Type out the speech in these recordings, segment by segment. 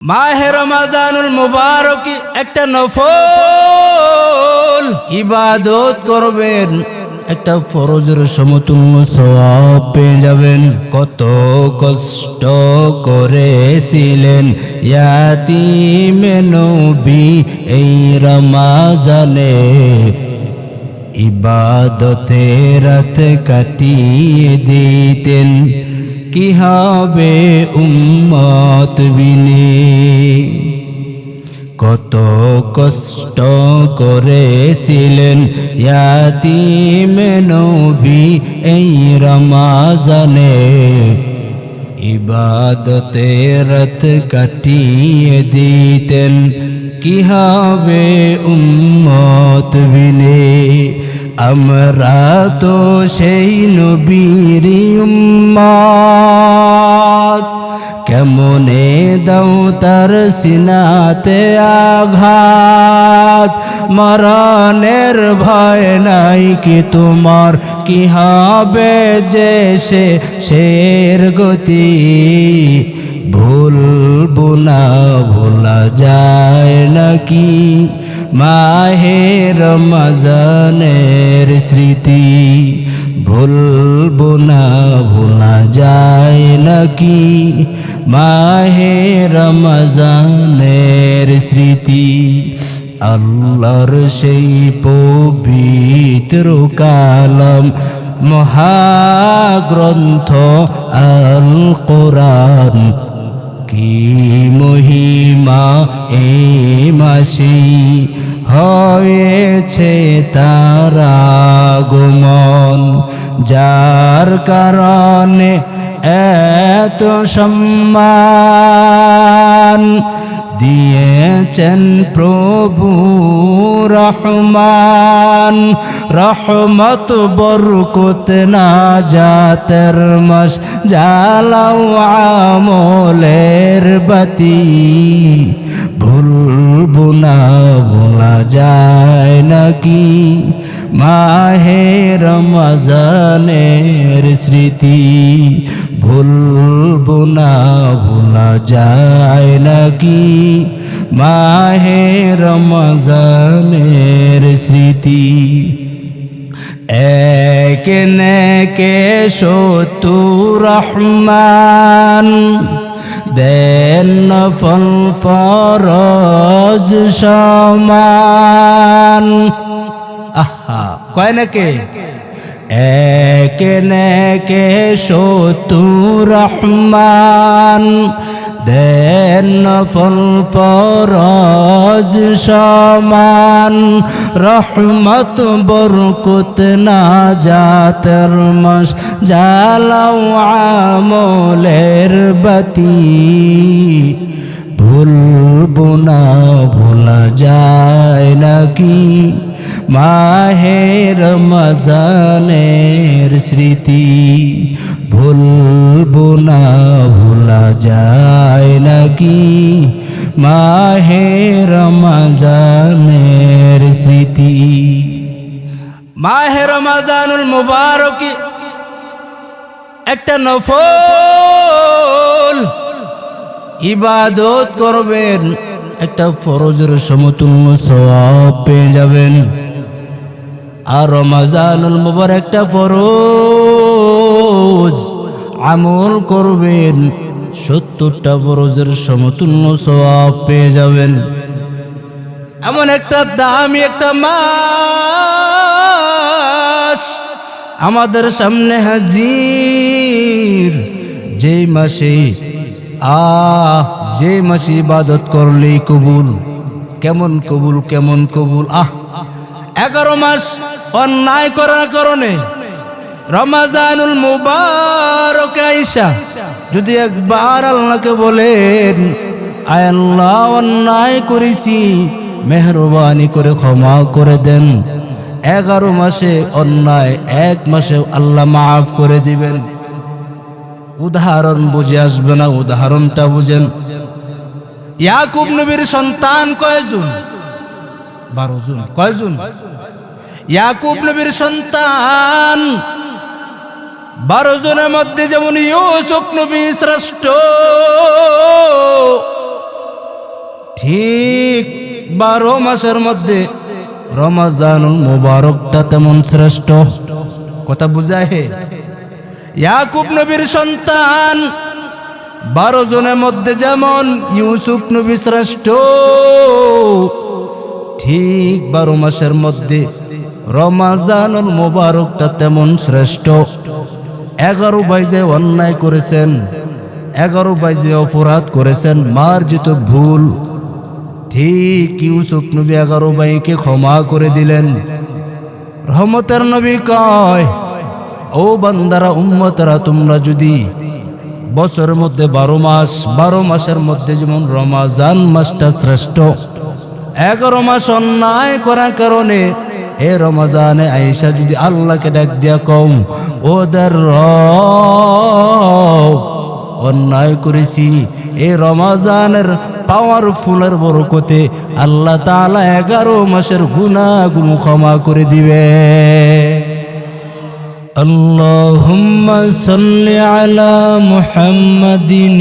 মাহে রমজানুল মুবারক একটা নফল ইবাদত করবেন, একটা ফরজের সমতুল্য সওয়াব পেয়ে যাবেন। কত কষ্ট করেছিলেন ইয়াতীমে নবী এই রমজানে, ইবাদতে রাত কাটিয়ে দিতেন, কি হবে উম্মত বিনে। কত কষ্ট করেছিলেন ইয়াতীমে নবী এই রমজানে, ইবাদতে রাত কাটিয়ে দিতেন, কি হবে উম্মত বিনে। আমরা তো সেই নবীর উম্মত, কেমনে দাও তার সিনাতে আঘাত। মরণের ভয় নাই কি তোমার, কি হবে যে শের গতি। ভুলবো না ভোলা যায় নাকি মাহে রমজানের স্মৃতি। ভুলবো না ভোলা যায় নাকি মাহে রমজানের স্মৃতি। আল্লাহর সেই পবিত্র কালাম মহাগ্রন্থ আল কোরআন, কি মহিমা এই মাসে হয়েছে তার আগমন। যার কারণে এত সম্মান দিয়েছেন প্রভু রহমান। রহমত বরকত নাজাতের মাস, জ্বালাও আমলের বাতি। ভুলবো না ভোলা যায় নাকি মাহে রমজানের স্মৃতি। ভুলবো না ভোলা যায় নাকি মাহে রমজানের স্মৃতি। এক নেকে সত্তুর রহমান দেন নফল ফরজ সমান। আহা কয় নাকে এক নেকে সত্তুর রহমান দেন নফল ফরজ সমান। রহমত বরকত নাজাতের মাস, জ্বালাও আমলের বাতি। ভুলবো না ভোলা যায় নাকি মাহে রমজানের স্মৃতি। ভুলবো না ভোলা যায় নাকি মাহে রমজানের স্মৃতি। মাহে রমজানুল মুবারক একটা নফল ইবাদত করবেন, একটা ফরজের সমতুল্য সওয়াব পেয়ে যাবেন। আর রমজানুল মুবারক একটা ফরজ আমল করবেন, 70টা ফরজের সমতুল্য সওয়াব পেয়ে যাবেন। এমন একটা দামি একটা মাস আমাদের সামনে হাজির, যেই মাসে যে মাসে ইবাদত করলেই কবুল। কেমন কবুল, কেমন কবুল। 11 মাস অন্যায় করার কারণে রমজানুল মুবারক আইসা যদি একবার আল্লাহকে বলেন, আয় আল্লাহ অন্যায় করেছি, মেহরবানি করে ক্ষমা করে দেন। 11 মাসে অন্যায় 1 মাসে আল্লাহ মাফ করে দিবেন। উদাহরণ বুঝে আসবে না, উদাহরণটা বুঝেন। ইয়াকুব নবীর সন্তান কয়জন? 12 জন। কয়জন? ইয়াকুব নবীর সন্তান 12 জনের মধ্যে যেমন ইউসুফ নবী শ্রেষ্ঠ, ঠিক 12 মাসের মধ্যে রমজানুল মুবারকটা তেমন শ্রেষ্ঠ। কথা বুঝায়? ইয়াকুব নবীর সন্তান 12 জনের মধ্যে যেমন ইউসুফ নবী শ্রেষ্ঠ, ঠিক 12 মাসের মধ্যে রমজানুল মুবারকটা তেমন শ্রেষ্ঠ। 11 ভাই যে অন্যায় করেছেন, 11 ভাই যে অপরাধ করেছেন, মার্জিত ভুল, ঠিক ইউসুফ নবী 11 ভাইকে ক্ষমা করে দিলেন। রহমতের নবী কয়, ও বান্দারা, উম্মতরা, তোমরা যদি বছরের মধ্যে 12 মাসের মধ্যে যেমন রমজান মাসটা শ্রেষ্ঠ, 11 মাস অন্যায় করার কারণে এ রমজানে আয়েশা যদি আল্লাহকে ডাক দিয়া কও, ওদের রব, অন্যায় করেছি, এই রমজানের পাওয়ারফুলের বরকতে আল্লাহ তাআলা 11 মাসের গুনাহগুলো ক্ষমা করে দিবে। আল্লাহুম্মা সাল্লি আলা মুহাম্মাদিন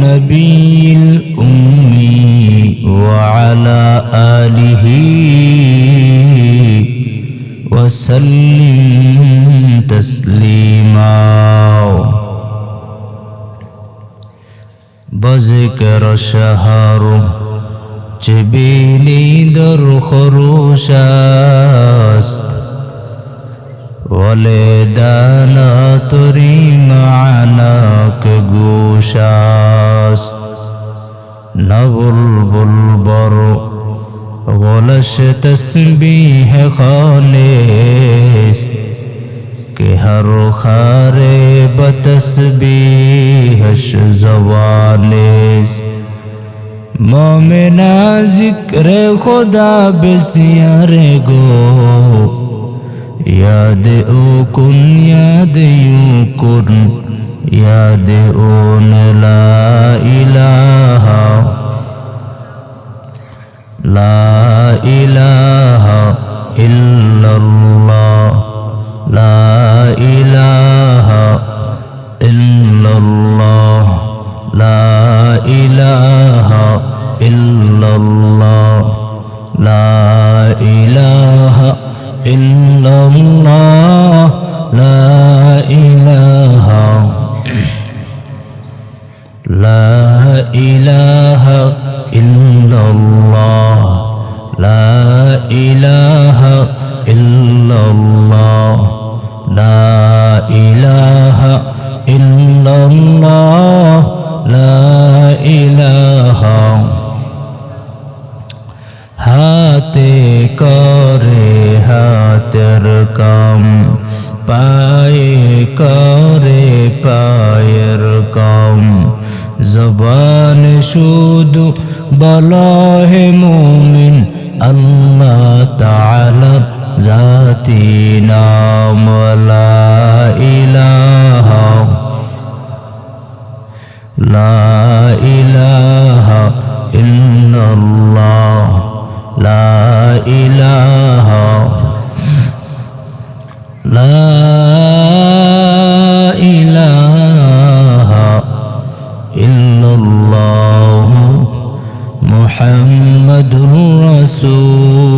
নবিয়িল উম্মি ওয়া আলা আলিহি ওয়া সাল্লিম তাসলিমা। بذكر الشهر جبيني در خروشاست ولدانا تري معناك گوشاست نبلبل بر غلش تسبیح خالص کہ ہر خارے بتسبیحش زوانست مومنا ذکر خدا بسیار گو یاد او کن یاد یوں کن یاد اون لا الہ الا اللہ لا إله إلا الله لا إله إلا الله لا إله إلا الله لا إله لا إله إلا الله لا إله إلا الله لا إله إلا الله لا إله হাতে করে হাতের কাম পায়ে করে পায়ের কাম জবান শুধু বলা হে মুমিন আল্লাহ তাআলা জাতি নাম লা ইলাহা ইল্লাল্লাহ লা ইলাহা ইল্লাল্লাহ মুহাম্মাদুর রাসূলুল্লাহ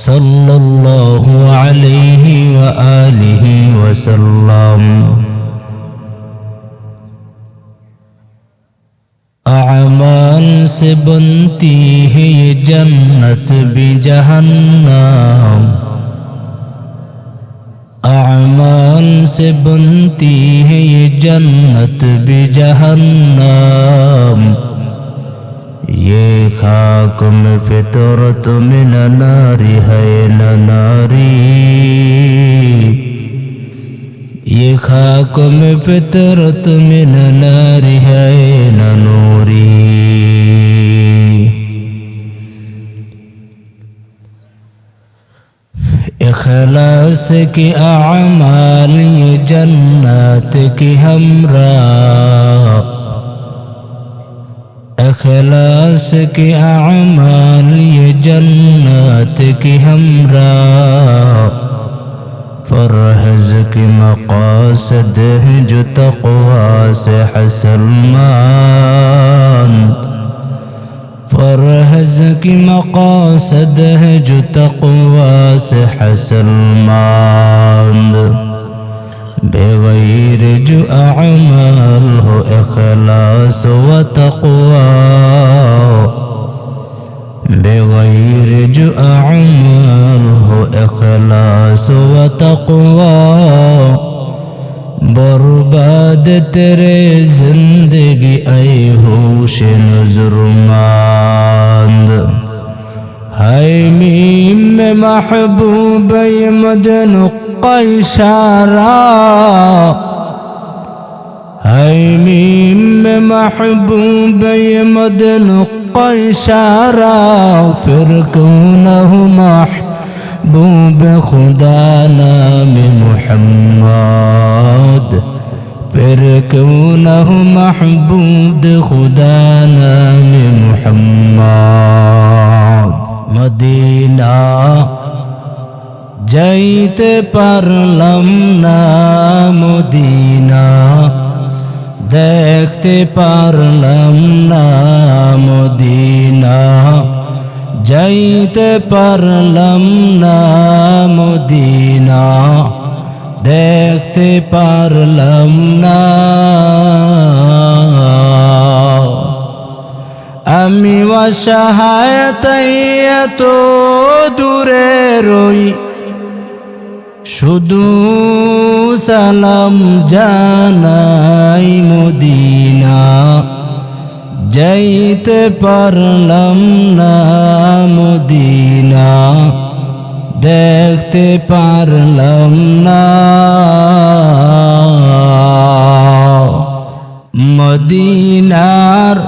সাল্লাল্লাহু আলাইহি ওয়া আলিহি ওয়াসাল্লাম। अमाल से बनती है ये जन्नत भी जहन्नम अमाल से बनती है ये जन्नत भी जहन्नम ये खाक में फितरत में न नारी है न नारी ये खाक में फितरत में न नारी है न नूरी। इखलास के अमाल ये जन्नत की हमरा इखलास के अमाल ये जन्नत की हमरा फरहज की मकासद है जो तक़वा से हसलमान फरहज की मकासद है जो तक़वा से हसलमान बेगैर जो अमल हो इखलास व तक़वा बेगैर जो अमल हो इखलास व तक़वा बर्बाद तेरे जिंदगी ऐ होश नज़रमंद हाय मीम में महबूब मदन इशारा हाय मीम में महबूब मदन इशारा फिर क्यों न हो महबूब खुदा नाम मुहम्मद फिर क्यों न हो महबूब खुदा नाम मुहम्मद मदीना जाइते पारलाम ना मदीना देखते पारलाम ना मदीना जाइते पारलाम ना मदीना देखते पारलाम ना आमी অসহায়তায় এত দূরে রই শুধু সালাম জানাই মদিনা যাইতে পারলাম না মদিনা দেখতে পারলাম না মদিনার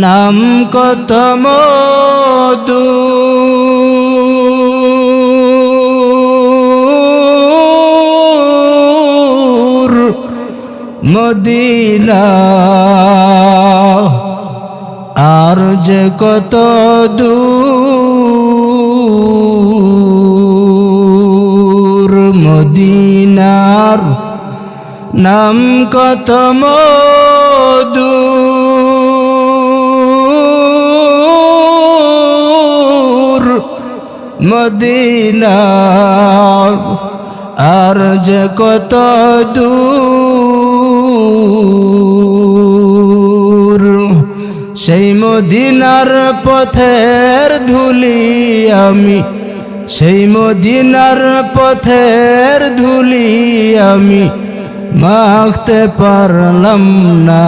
নাম কত মধু মদিনা আর যে কত দূর মদিনার নাম কত মধু মদিনা আর যে কত দূর সেই মদিনার পথের ধুলি আমি সেই মদিনার পথের ধুলি আমি মাখতে পারলাম না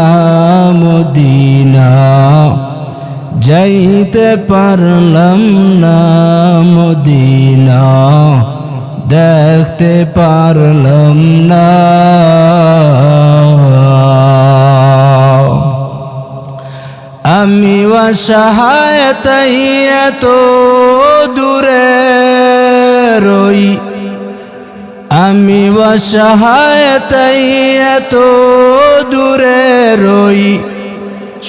মদিনা যাইতে পারলাম না মদিনা দেখতে পারলাম না আমি অসহায়তায় এত দূরে রই আমি অসহায়তায় এত দূরে রই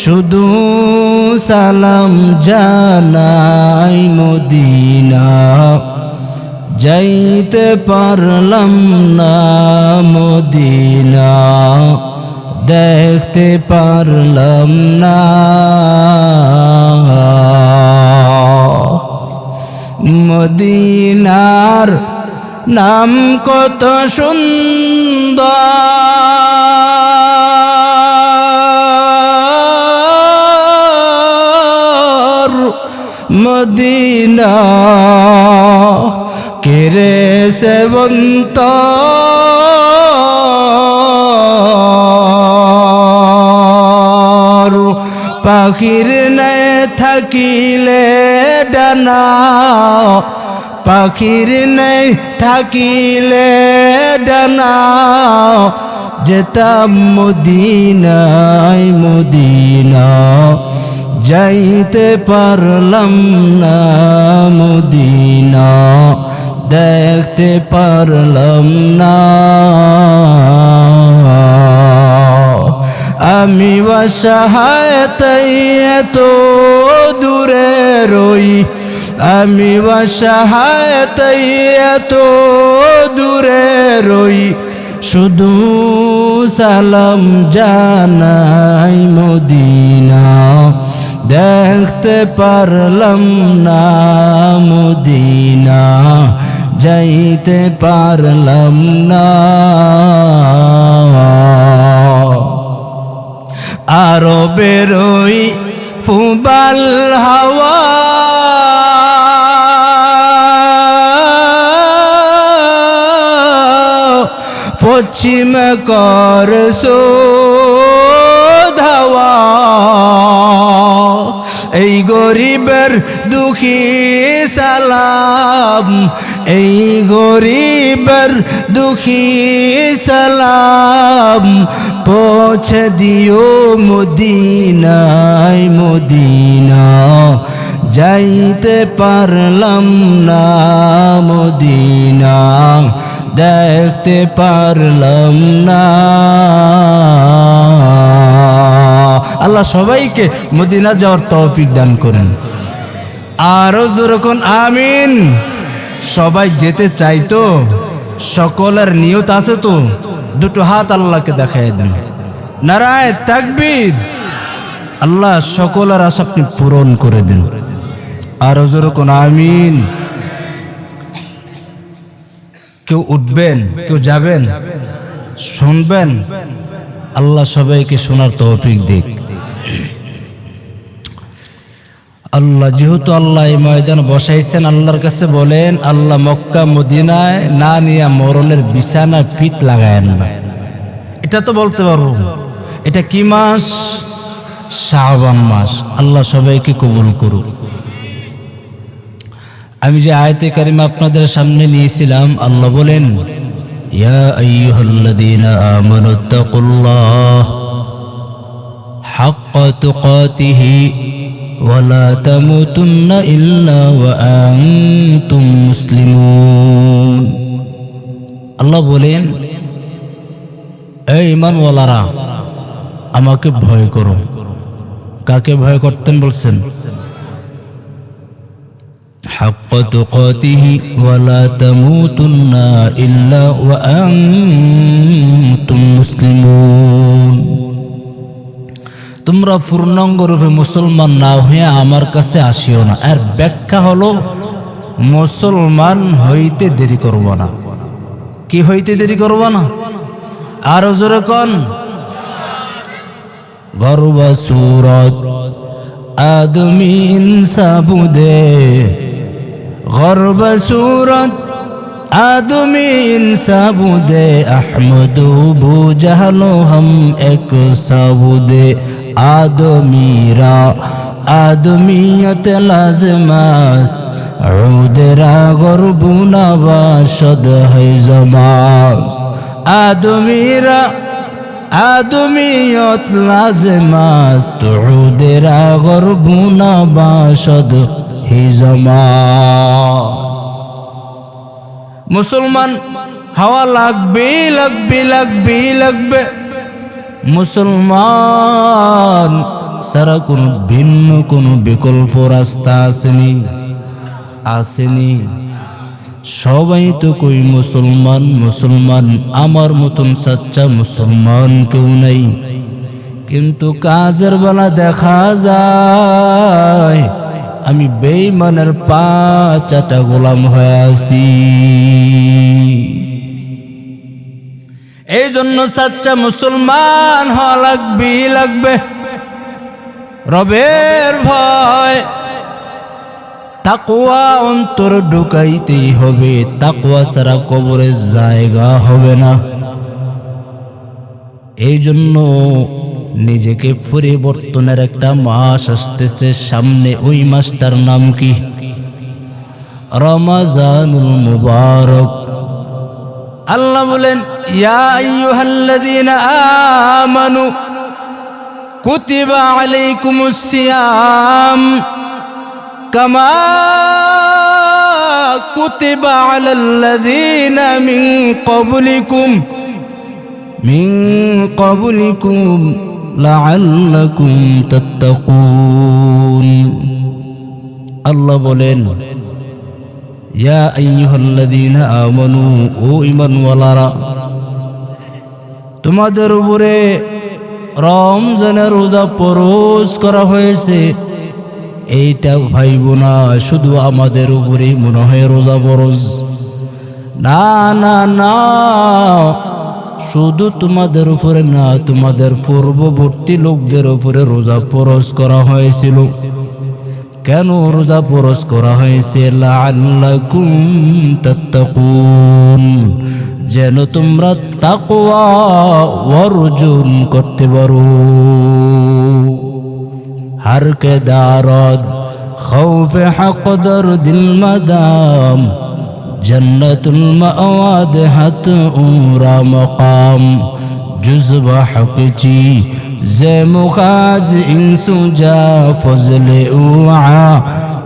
শুধু সালাম জানাই মদিনা যাইতে পারলাম না মদিনা দেখতে পারলাম না মদিনার নাম কত সুন্দর মদিনা কেরে সেবন্ত পাখির নে থাকিলে ডানা পাখির নে থাকিলে ডানা যেতাম মদিনায় মদিনা যাইতে পারলাম না মদিনা দেখতে পারলাম না আমি অসহায়তায় এত দূরে রই আমি অসহায় তাই এত দূরে রই শুধু সালাম জানাই মদিনা দেখতে পারলাম না মদিনা যাইতে পারলাম না আরো বেরোই ফুবাল হাওয়া পশ্চিম করছো ধাওয়া এই গরিবের দুঃখী সালাম এই গরিবের দুঃখী সালাম পৌঁছে দিও মদিনায় মদিনা যাইতে পারলাম না মদিনা দেখতে পারলাম না আল্লাহ সবাইকে মদিনা যাওয়ার তৌফিক দান করেন আরো যেরকম আমিন সবাই যেতে চাইতো সকলের নিয়ত আছে তো দুটো হাত আল্লাহকে দেখাই দেন নারায়ে তাকবীর আল্লাহ সকলের আশা আপনি পূরণ করে দেন আরো যেরকম আমিন কেউ উঠবেন কেউ যাবেন শুনবেন আল্লাহ সবাইকে শোনার তৌফিক দিক আল্লাহ যেহেতু আল্লাহ এই ময়দান বসাইছেন আল্লাহর কাছে বলেন আল্লাহ মক্কা মদিনায় না নিয়ে মরণের বিছানা ফিট লাগায়েন না এটা তো বলতে পারবো এটা কি মাস শাবান মাস আল্লাহ সবাইকে কবুল করুক আমি যে আয়াতে কারিমা আপনাদের সামনে নিয়েছিলাম আল্লাহ বলেন ইয়া আইয়ুহাল্লাযীনা আমানুত্তাকুল্লাহ হাক্কা তুকাতিহি ওয়া লা তামুতুন্না ইল্লা ওয়া আনতুম মুসলিমুন আল্লাহ বলেন এই ঈমানওয়ালারা আমাকে ভয় করো কাকে ভয় করতেন বলছেন حق تقاته ولا تموتن إلا وأنتم مسلمون তোমরা পূর্ণাঙ্গ রূপে মুসলমান না হয়ে আমার কাছে আসিও না এর ব্যাখ্যা হলো মুসলমান হইতে দেরি করব না কি হইতে দেরি করব না আরো জোরে কোন গরবা সূরত আদমি ইনসাবুদে غرب صورت آدمی انسابودے احمد بو جہلو ہم ایک سابودے آدمی را آدمیت لازماست عود را غرب نباشد ہے زماست آدمی را آدمیت لازماست عود را غرب نباشد মুসলমান হাওয়া লাগবে লাগবে লাগবে লাগবে মুসলমান সারা কোন ভিন্ন কোন বিকল্প রাস্তা আসেনি আসেনি সবাই তো কই মুসলমান মুসলমান আমার মতন সচ্চা মুসলমান কেউ নাই কিন্তু কাজের বেলা দেখা যায় আমি বেঈমানের পাঁচটা গোলাম হয়ে আছি এই জন্য সচ্চা মুসলমান হওয়া লাগবে রবের ভয় তাকওয়া অন্তর ঢুকাইতেই হবে তাকওয়া ছাড়া কবরে জায়গা হবে না এই জন্য নিজেকে পরিবর্তনের একটা মাস আসতেছে সামনে ওই মাসটার নাম কি রমজানুল মুবারক আল্লাহ বলেন ইয়া আইয়ুহাল্লাযীনা আমানু কুতিবা আলাইকুমুস সিয়াম কামা কুতিবা আলাল্লাযীনা মিন ক্বাবলিকুম লাআল্লাকুম তাত্তাকুন আল্লাহ বলেন ইয়া আইয়ুহাল্লাযীনা আমানু, ও ঈমানওয়ালারা, তোমাদের উপরে রমজানের রোজা ফরজ করা হয়েছে। এইটা ভাইব না শুধু আমাদের উপরে মনে হয় রোজা ফরজ। না না না, শুধু তোমাদের উপরে না, তোমাদের পূর্ববর্তী লোকদের উপরে রোজা ফরজ করা হয়েছিল। কেন রোজা ফরজ করা হয়েছে? লাআল্লাকুম তাত্তাকুন, যেন তোমরা তাকওয়া অর্জন করতে পারো। हर के दारद खौफ हक़दर दिल मदाम, जन्नतुल मअवाद हत उरा मकाम, जुज़्ब हक़ची ज़े मुखाज़ इंसु जा फज़ले उआ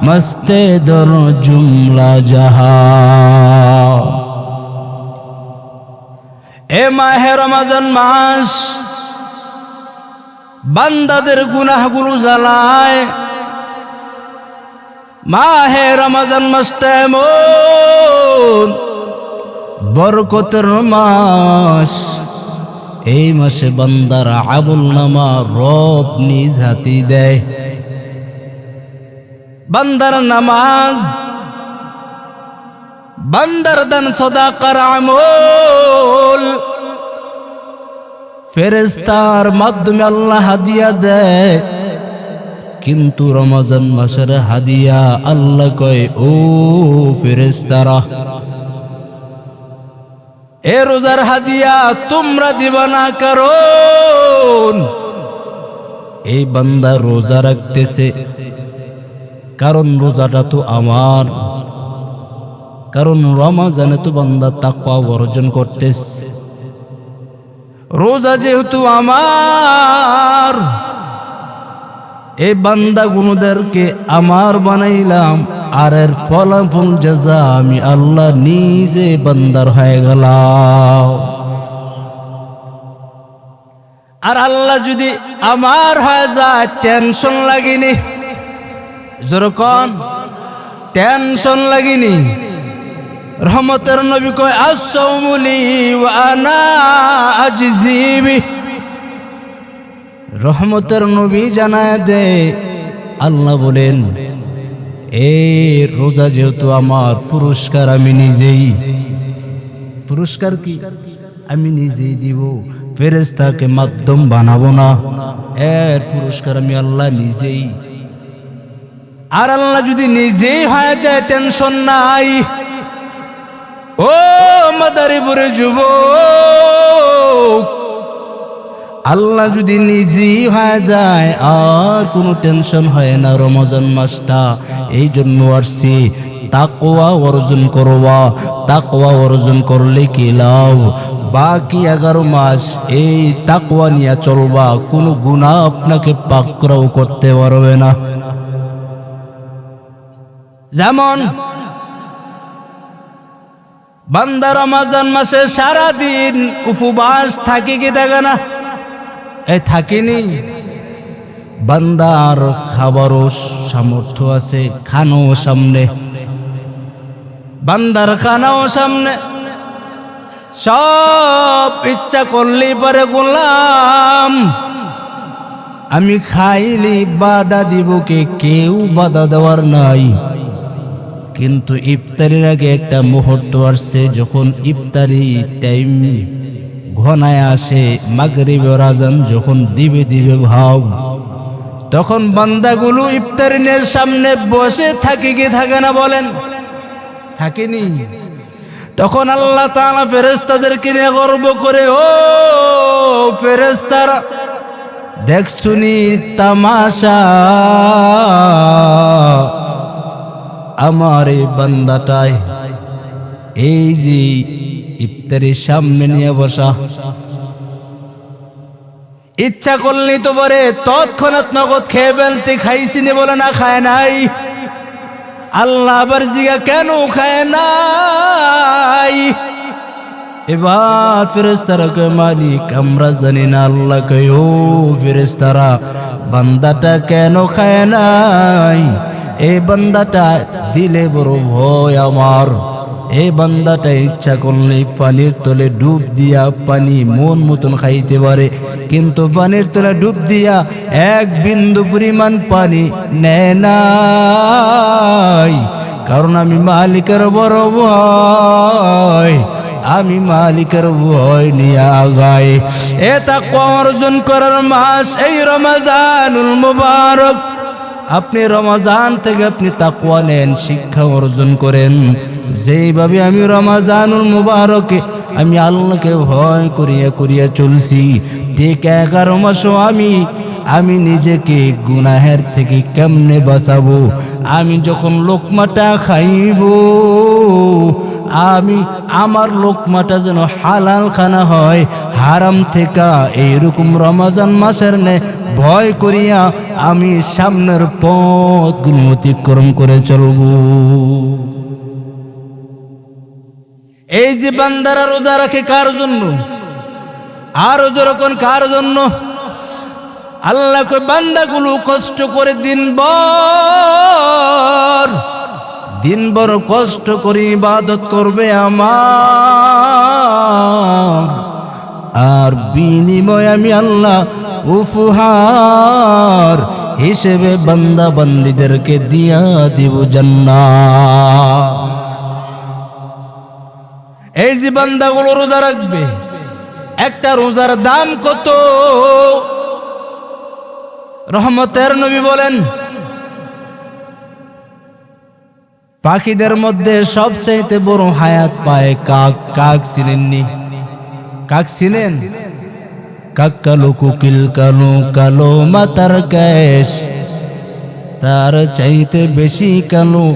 मस्ते दर जुमला जहा। ए माहे रमज़ान मास বান্দাদের গুনাহগুলো জ্বালায়। মাহে রমজান মাসটা এমন বরকতের মাস, এই মাসে বান্দারা আমলনামা রব নিজ হাতে দেয়। বান্দার নামাজ, বান্দার দান সদাকার আমল ফেরেশতার মাধ্যমে আল্লাহ হাদিয়া দেয়। কিন্তু রমজান মাসের হাদিয়া আল্লাহ কয়, ও ফেরেশতারা, এ রোজার হাদিয়া তোমরা দিবা না, কারণ এই বান্দা রোজা রাখতেছে, কারণ রোজাটা তো আমার, কারণ রমজানে তো বান্দা তাকওয়া অর্জন করতেছে। রোজা যেহেতু আমার, এই বান্দা গুলোদেরকে আমার বানাইলাম, আর এর ফলাফল জাযা আমি আল্লাহ নিজে বান্দার হয়ে গেলাম। আর আল্লাহ যদি আমার হয়ে যায়, টেনশন লাগেনি, যেরকম টেনশন লাগেনি। রহমতের নবী কয়, আসসাউমু লি ওয়া আনা আজজি বি। রহমতের নবী জানায় দে, আল্লাহ বলেন, এই রোজা যেহেতু আমার, পুরস্কার আমি নিজেই। পুরস্কার কি? আমি নিজেই দিব, ফেরেশতাকে মাধ্যম বানাবো না, এর পুরস্কার আমি আল্লাহ নিজেই। আর আল্লাহ যদি নিজেই হয়ে যায়, টেনশন নাই। ও মাদারীপুরে যুবক, আল্লাহ যদি নিজেই হয়ে যায়, আর কোনো টেনশন হয় না। রমজান মাসটা এই জন্য আসছি, তাকওয়া অর্জন করবা। তাকওয়া অর্জন করলে কি লাভ? বাকি 11 মাস এই তাকওয়া নিয়ে চলবা, কোনো গুনাহ আপনাকে পাকড়াও করতে পারবে না। যেমন বান্দা রমজান মাসে সারাদিন উপবাস থাকে কি থাকে না? এই থাকিনি। বান্দার খাবারও সামর্থ্য আছে, খানাও সামনে, বান্দার খানাও সামনে, সব ইচ্ছা করলেই পারে গোলাম আমি খাইলি বাধা দিব কে? কেউ বাধা দেওয়ার নাই। কিন্তু ইফতারির আগে একটা মুহূর্ত আসছে, যখন ইফতারি টাইম ঘনায় আসে, মাগরিবের আজান যখন দিবে দিবে ভাব, তখন বান্দাগুলো ইফতারিনের সামনে বসে থাকে কি থাকে না বলেন? থাকেনি। তখন আল্লাহ তাআলা ফেরেশতাদেরকে নিয়ে গর্ব করে, ও ফেরেশতারা, দেখছুনি তামাশা, আমার এই বান্দাটাই এই যে ইফতারের সামনে নিয়ে বসা, ইচ্ছা করলে তো পারে তৎক্ষণাৎ নগদ খেয়ে ফেলতে, খাইছিনি বলে না খায় নাই। আল্লাহ আবার জিগা কেন খায় নাই? এবার ফেরেশতারা কয়, মালিক আমরা জানি না। আল্লাহ কয়, ও ফেরেশতারা, বান্দাটা কেন খায় নাই? এই বান্দাটা দিলে বড় ভয় আমার। এই বান্দাটা ইচ্ছা করলে পানির তলে ডুব দিয়া পানি মন মতন খাইতে পারে, কিন্তু পানির তলে ডুব দিয়া এক বিন্দু পরিমাণ পানি নেয় নাই। কারণ আমি মালিকের বড় ভয়, আমি মালিকের ভয় নিয়ে আগাই। এ তাকওয়া অর্জন করার মাস এই রমজানুল মুবারক। আপনি রমজান থেকে আপনি তাকওয়া নেন, শিক্ষা অর্জন করেন। যেইভাবে আমি রমজানুল মুবারকে আমি আল্লাহকে ভয় করিয়া করিয়া চলছি, ঠিক 11 মাসও আমি নিজেকে গুনাহের থেকে কেমনে বাঁচাবো। আমি যখন লোকমাটা খাইব, আমার লোকমাটা যেন হালাল খানা হয়, হারাম থেকে এইরকম রমজান মাসের নে ভয় করিয়া আমি সামনের পথগুলো অতিক্রম করে চলব। এই যে বান্দারা রোজা রাখে কার জন্য? আর যখন কার জন্য? আল্লাহ কই বান্দাগুলো কষ্ট করে দিনভর কষ্ট করে ইবাদত করবে আমার, আর বিনিময় আমি আল্লাহ উপহার হিসেবে বান্দা বান্দীদেরকে দিয়া দিব জান্নাত। এই যে বান্দাগুলো রোজা রাখবে, একটা রোজার দাম কত? রহমতের নবী বলেন, পাখিদের মধ্যে সবচেয়ে বড় হায়াত পায় কাক। কাক চিনেননি? কাক চিনেন? কাক কালো, কুকিল কালো, কালো মাতার কেশ, তার চাইতে বেশি কালো,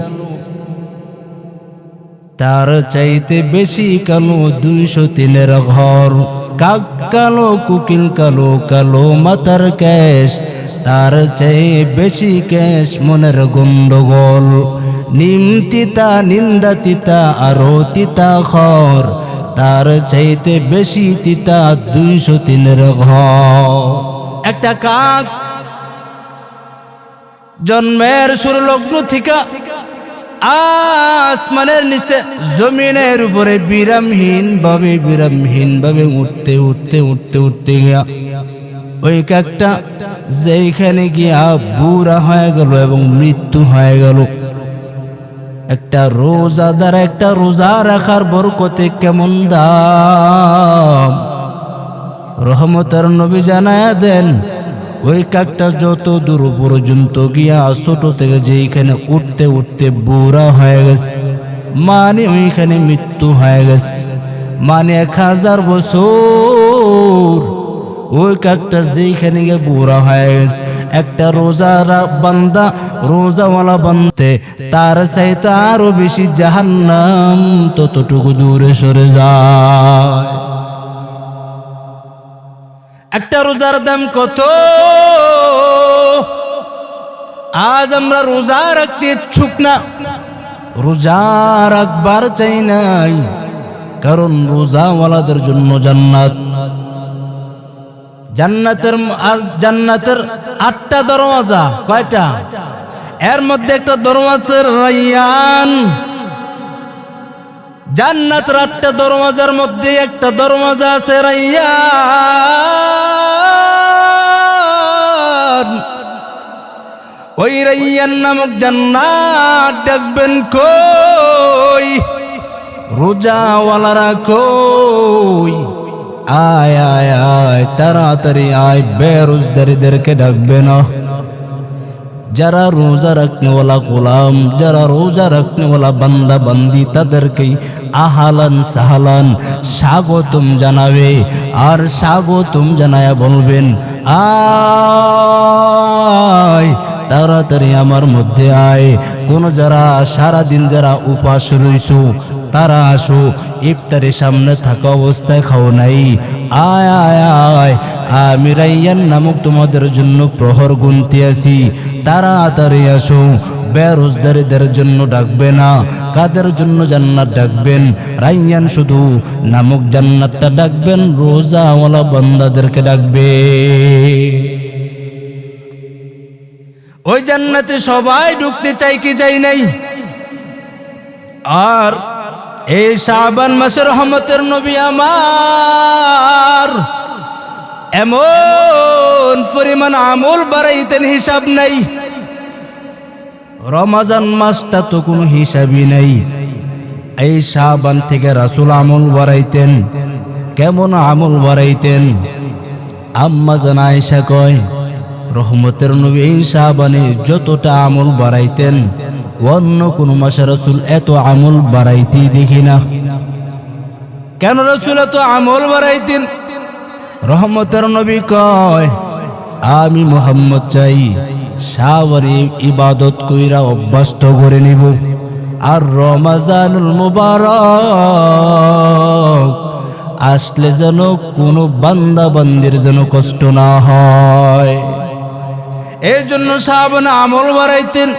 তার চাইতে বেশি কালো 203 ঘর। কাক কালো, কুকিল কালো, কালো মাতার কেশ, তার চেয়ে বেশি কেশ মনের গন্ডগোল। নিম তিতা, নিন্দা তিতা, আরো তিতা খর, তার চাইতে বেশি তিতা 203 ঘর। একটা কাক জন্মের শুরু লগ্ন থেকে আসমানের নিচে জমিনের উপরে বিরামহীন ভাবে উঠতে উঠতে উঠতে উঠতে গিয়া ওই কাকটা যেখানে গিয়া বুড়া হয়ে গেল এবং মৃত্যু হয়ে গেল। একটা রোজাদার একটা রোজা রাখার বরকতে কেমন দাম! রহমতের নবী জানায়া দেন, ওই কাকটা যত দূর পর্যন্ত গিয়া ছোট থেকে যেখানে উঠতে উঠতে বুড়া হয়ে গেছে, মানে ওইখানে মৃত্যু হয়ে গেছে, মানে 1000 বছর ওই কাকটা যেখানে গিয়ে বুড়া হয়ে গেছে। একটা বান্দা, রোজাওয়ালা বান্দে তার চাইতে আরো বেশি জাহান্নাম ততটুকু দূরে সরে যায়। একটা রোজার দাম কত? আজ আমরা রোজা রাখতে ইচ্ছুক না, রোজা রাখবার চাই নাই, কারণ রোজাওয়ালাদের জন্য জান্নাত। জান্নাতের 8টা দরওয়াজা। কয়টা? এর মধ্যে একটা দরওয়াজা রায়্যান। জান্নাতের 8টা দরওয়াজার মধ্যে একটা দরওয়াজা আছে রায়্যান। ওই রায়্যান নামক জান্নাত ডাকবেন কই? রোজাওয়ালারা কই? আয় আয় আয়, তাড়াতাড়ি আয়, বেরোজগারীদেরকে ডাকবে না। যারা রোজা রাখনেওয়ালা গোলাম, যারা রোজা রাখনেওয়ালা বান্দা বান্দি, তাদেরকেই আহালান সাহালান স্বাগতম জানাবে। আর স্বাগতম জানায়া বলবেন, আয় তাড়াতাড়ি আমার মধ্যে আয়। কোন যারা সারাদিন যারা উপাস রইছো তারা আসো, ইফতারের সামনে থাকা অবস্থায় খাও নাই, আয় আয় আয়, আমি রায়্যান নামক তোমাদের জন্য প্রহর গুনতে আছি, তাড়াতাড়ি আসো। বেরোজগারীদের জন্য ডাকবে না, কাদের জন্য জান্নাত ডাকবেন? রায়্যান শুধু নামক জান্নাতটা ডাকবেন, রোজাওয়ালা বান্দাদেরকে ডাকবে। ওই জান্নাতে সবাই ঢুকতে চাই কি চাই নাই। আর এই শাবান মাসে রহমতের নবী আমার এমন পরিমাণ আমল বাড়াইতেন হিসাব নাই। রমজান মাসটা তো কোনো হিসাবই নাই, এই শাবান থেকে রাসূল আমল বাড়াইতেন। কেমন আমল বাড়াইতেন? আম্মা জান আয়েশা কয় রহমতের নবী এই শাবানে যতটা আমল বাড়াইতেন অন্য কোন মাসে রাসূল এত আমল বাড়াইতে দেখি না। কেন রাসূল এত আমল বাড়াইতেন? রহমতের নবী কয় আমি মুহাম্মদ চাই শাবানে ইবাদত কইরা অভ্যস্ত করে নিব, আর রমজানুল মুবারক আসলে যেন কোনো বান্দা বান্দির যেন কষ্ট না হয়, এই জন্য শাবানে আমল বাড়াইতেন।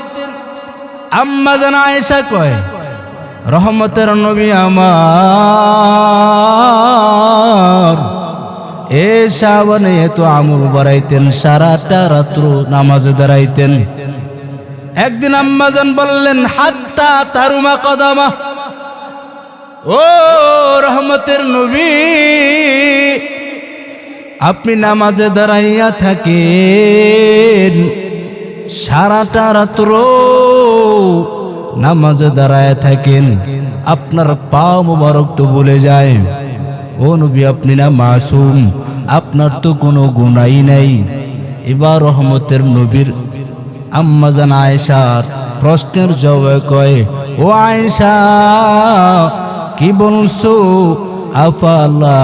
আম্মা জান আয়েশা কয় রহমতের নবী আমার এই শাবানে এত আমল বাড়াইতেন, সারাটা রাত্র নামাজে দাঁড়াইতেন। একদিন আম্মা জান বললেন হাত্তা তারুমা কদামা, ও রহমতের নবী আপনি নামাজে দাঁড়াইয়া থাকেন, সারাটা রাত্র নামাজে দাঁড়ায় থাকেন, আপনার পা মুবারক তো বলে যায়। ও নবী আপনি না মাসুম, আপনার তো কোনো গুনাহই নাই। এবার রহমতের নবীর আম্মা জান আয়েশার প্রশ্নের জবাবে কয় ও আয়েশা কি বলছো? আফালা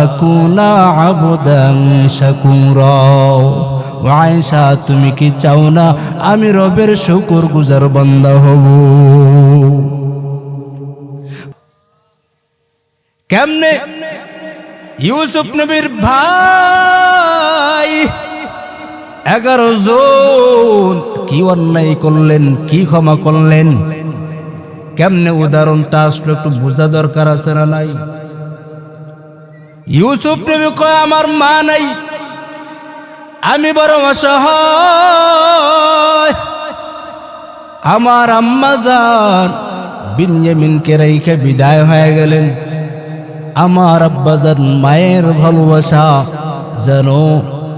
আকুনা আবদান শাকুরা, ও আয়েশা তুমি কি চাও না আমি রবের শুকরগুজার বান্দা হব? কেমনে? ইউসুফ নবীর ভাই 11 জন কি অন্যায় করলেন, কি ক্ষমা করলেন, কেমনে উদাহরণটা আসলে একটু বোঝা দরকার আছে না নাই? ইউসুফ নবী কয় আমার মা নাই, আমি বড় অসহায়, আমার আম্মা জান বিনয়ামিনকে রাইখা বিদায় হয়ে গেলেন। আমার আব্বা জান মায়ের ভালোবাসা যেন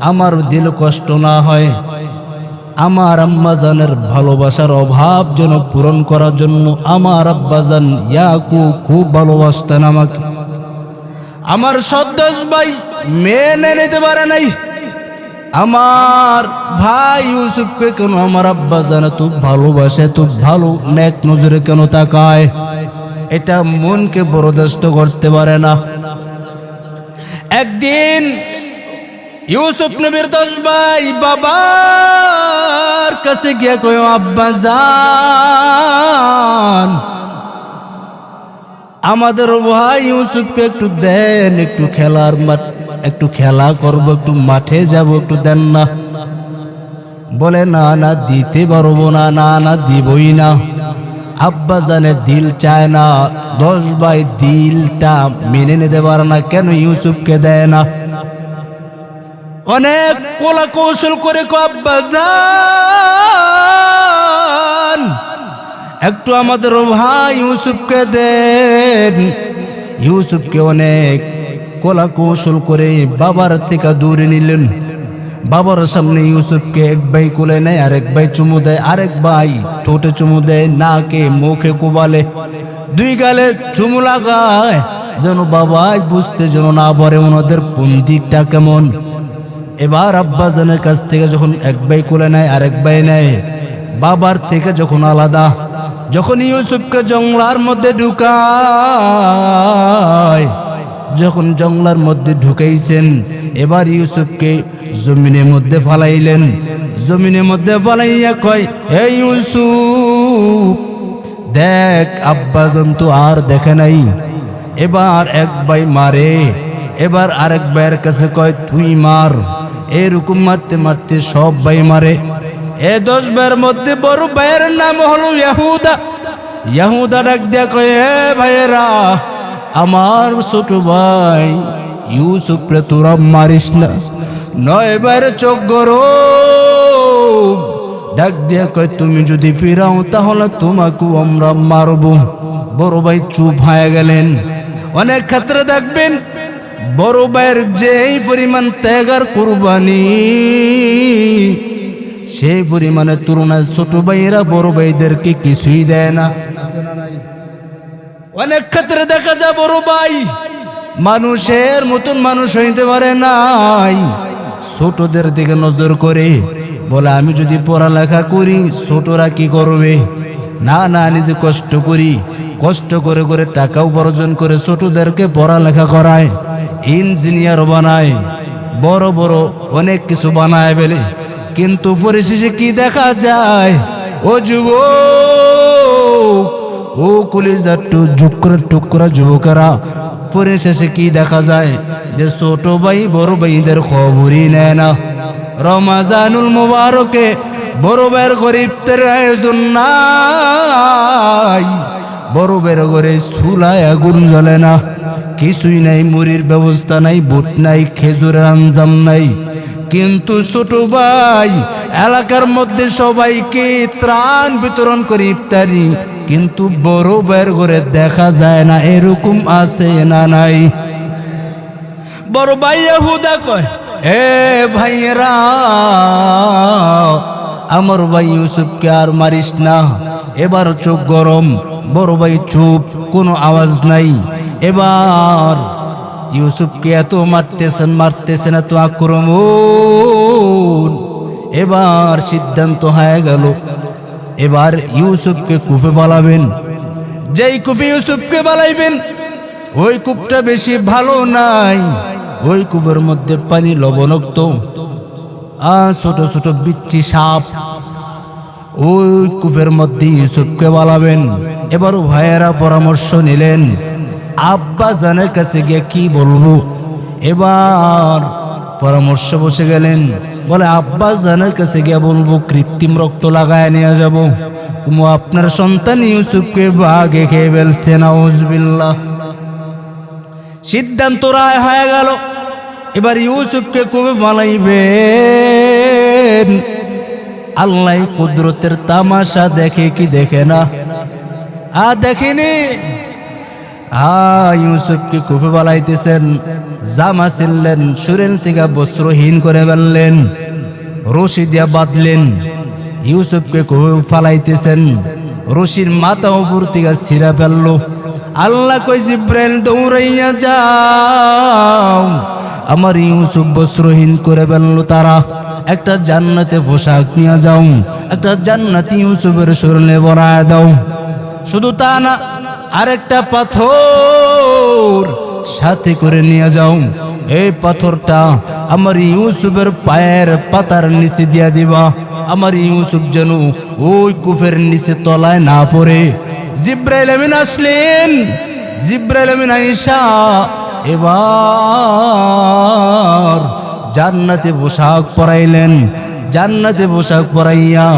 আমার দিল কষ্ট না হয়, আমার আম্মা জানের ভালোবাসার অভাব যেন পূরণ করার জন্য আমার আব্বা জান ইয়াকুব খুব ভালোবাসতেন আমাকে। আমার সদ্দাস ভাই মেনে নিতে পারে নাই, আমার ভাই ইউসুফকে কেন আমার আব্বা জান তো ভালোবাসে, তো ভালো নেক নজরে কেন তাকায়, এটা মনকে বরদাস্ত করতে পারে না। একদিন ইউসুফ নবীর 10 ভাই বাবার কাছে গিয়ে কয় আব্বা জান আমাদের ভাই ইউসুফকে একটু দেন, একটু খেলার মাঠ, একটু খেলা করব, একটু মাঠে যাব, একটু দেন না। বলে না না দিতে পারবো না, না না দিবই না। আব্বা জানের দিল চায় না, 10 ভাই দিলটা মেনে নিতে পারে না, কেন ইউসুফকে দেয় না। অনেক কলা কৌশল করে আব্বা জান একটু আমাদের ভাই ইউসুফকে দেন। ইউসুফকে অনেক কলা কৌশল করে বাবার থেকে দূরে নিলেন। বাবার সামনে ইউসুফকে এক ভাই কোলে নেয়, আরেক ভাই চুমু দেয়, আরেক ভাই ঠোঁটে চুমু দেয়, নাকে মুখে কোবালে, 2 গালে চুমু লাগায়, যেন বাবাই বুঝতে যেন না পারে ওনাদের কোন দিকটা কেমন। এবার আব্বা জানের কাছ থেকে যখন এক ভাই কোলে নেয়, আরেক ভাই নেয়, বাবার থেকে যখন আলাদা, যখন ইউসুফকে জঙ্গলার মধ্যে ঢুকায়, যখন জঙ্গলার মধ্যে ঢুকাইছেন, এবার ইউসুফকে জমিনের মধ্যে ফালাইলেন। জমিনের মধ্যে ফালাইয়া কয় হে ইউসুফ দেখ আব্বা জান তো আর দেখে নাই। এবার এক ভাই মারে, এবার আরেক ভাইয়ের কাছে কয় তুই মার। এরকম মারতে মারতে সব ভাই মারে। এ 10 ভাইয়ের মধ্যে বড় ভাইয়ের নাম হলো ইয়াহুদা। ইয়াহুদা ডাক দিয়া কয় হে ভাইয়েরা, আমার ছোট ভাই ইউসুফ রে তোরা মারিস না, 9 ভাইয়ের চোখ গরম, ডাক দিয়ে কয় তুমি যদি ফিরাও তাহলে তোমাকেও আমরা মারব। বড় ভাই চুপ হয়ে গেলেন। অনেক ক্ষেত্রে দেখবেন বড় ভাইয়ের যেই পরিমাণ ত্যাগ আর কুরবানি, সেই পরিমাণে তুলনায় ছোট ভাইয়েরা বড় ভাইদেরকে কিছুই দেয় না। অনেক ক্ষেত্রে দেখা যায় বড় ভাই মানুষের মতন মানুষ হইতে পারে নাই, ছোটদের দিকে নজর করে বলে আমি যদি পড়ালেখা করি ছোটরা কি করবে, না না নিজে কষ্ট করি, কষ্ট করে করে টাকা উপার্জন করে ছোটদেরকে পড়ালেখা করায়, ইঞ্জিনিয়ার বানায়, বড় বড় অনেক কিছু বানায় বলে। কিন্তু পরিশেষে কি দেখা যায়, ও যুবক, ও কলিজার টুকরা যুবকেরা, পরিশেষে কি দেখা যায় যে ছোট ভাই বড় ভাইদের খবরই নেয় না। রমজানুল মুবারকে বড় ভাইয়ের ঘরে ইফতারের আয়োজন নাই, বড় ভাইয়ের ঘরে চুলায় আগুন জ্বলে না, কিছুই নাই, মুড়ির ব্যবস্থা নাই, বুট নাই, খেজুরের আঞ্জাম নাই। কিন্তু ছোট ভাই এলাকার মধ্যে সবাইকে ত্রাণ বিতরণ করে ইফতারি, কিন্তু বড় ভাইয়ের ঘরে দেখা যায় না। এরকম আছে না নাই? বড় ভাই হুদা কয়, এ ভাইয়েরা, আমার ভাই ইউসুফকে আর মারিস না। এবার চোখ গরম, বড় ভাই চুপ, কোনো আওয়াজ নাই। এবার ইউসুফকে এত মারতেছেন এত আক্রমণ, এবার সিদ্ধান্ত হয়ে গেল এবার ইউসুফকে কূপে বালাবেন। যেই কূপে ইউসুফকে বালাইবেন ওই কূপটা বেশি ভালো নাই, ওই কূপের মধ্যে পানি লবণাক্ত, ছোট ছোট বিচ্ছি সাপ, ওই কূপের মধ্যে ইউসুফকে বালাবেন। এবার ভাইয়েরা পরামর্শ নিলেন, আব্বা জানের কাছে গিয়ে কি বলবো। এবার পরামর্শ বসে গেলেন, বলে আব্বা জানের কাছে গিয়ে বলবো কৃত্রিম রক্ত লাগায় নিয়ে যাব, আপনার সন্তান ইউসুফকে বাঘে খেয়ে ফেলছে, নাউজুবিল্লাহ। সিদ্ধান্ত রায় হয়ে গেল, এবার ইউসুফকে কবে বানাইবেন। আল্লাহ কুদরতের তামাশা দেখে কি দেখে না? দেখেনি। ইউসুফকে কূপে বালাইতেছেন, জামা ছিললেন, শরীর থেকে বস্ত্রহীন করে ফেললেন, রশি দিয়া বাঁধলেন, ইউসুফকে কূপে ফালাইতেছেন, রশির মাথা উপর থেকে ছিঁড়া ফেলল। আল্লাহ কই, জিব্রাইল দৌড়াইয়া যাও, আমার ইউসুফ বস্ত্রহীন করে ফেলল তারা, একটা জান্নাতে পোশাক নিয়ে যাও, একটা জান্নাতি ইউসুফের শরীরে বরায় দাও। শুধু তা না, আরেকটা পাথর সাথে করে নিয়ে যাও, এই পাথরটা আমার ইউসুফের পায়ের পাতার নিচে দিয়া দিবা, আমার ইউসুফ যেন ওই কূপের নিচে তলায় না পড়ে। জিব্রাইল আমিন আসলেন, জিব্রাইল আমিন আয়েশা এবার জান্নাতে পোশাক পরাইলেন, জান্নাতে পোশাক পরাইয়া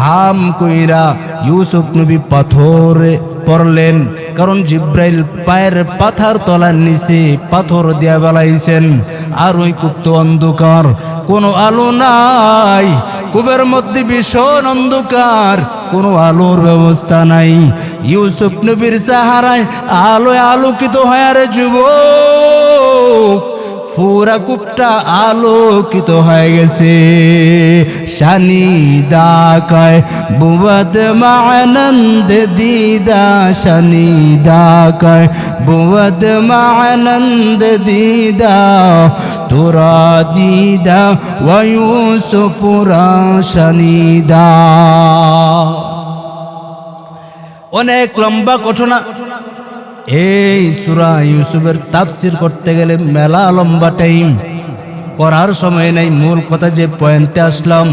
হাম কইরা ইউসুফ নবী পাথরে পড়লেন, কারণ জিব্রাইল পায়ের পাথার তলার নিচে পাথর দিয়া বেলাইছেন। আর ওই কূপ তো অন্ধকার, কোনো আলো নাই, কূপের মধ্যে ভীষণ অন্ধকার, কোনো আলোর ব্যবস্থা নাই। ইউসুফ নবীর সাহারায় আলোয় আলোকিত হয় রে যুবক, পুরা কূপটা আলোকিত হয়ে গেছে। শানি দাকায় বুয়াদ মানন্দ দিদা, শানি দাকায় বুয়াদ মানন্দ দিদা, তোরা দিদা ওয়ুসুফুরা শানিদা। অনেক লম্বা ঘটনা। এই সূরা ইউসুফের তাফসীর করতে গেলে মেলা লম্বা টাইম, পড়ার সময় নাই। মূল কথা যে পয়েন্টে আসলাম,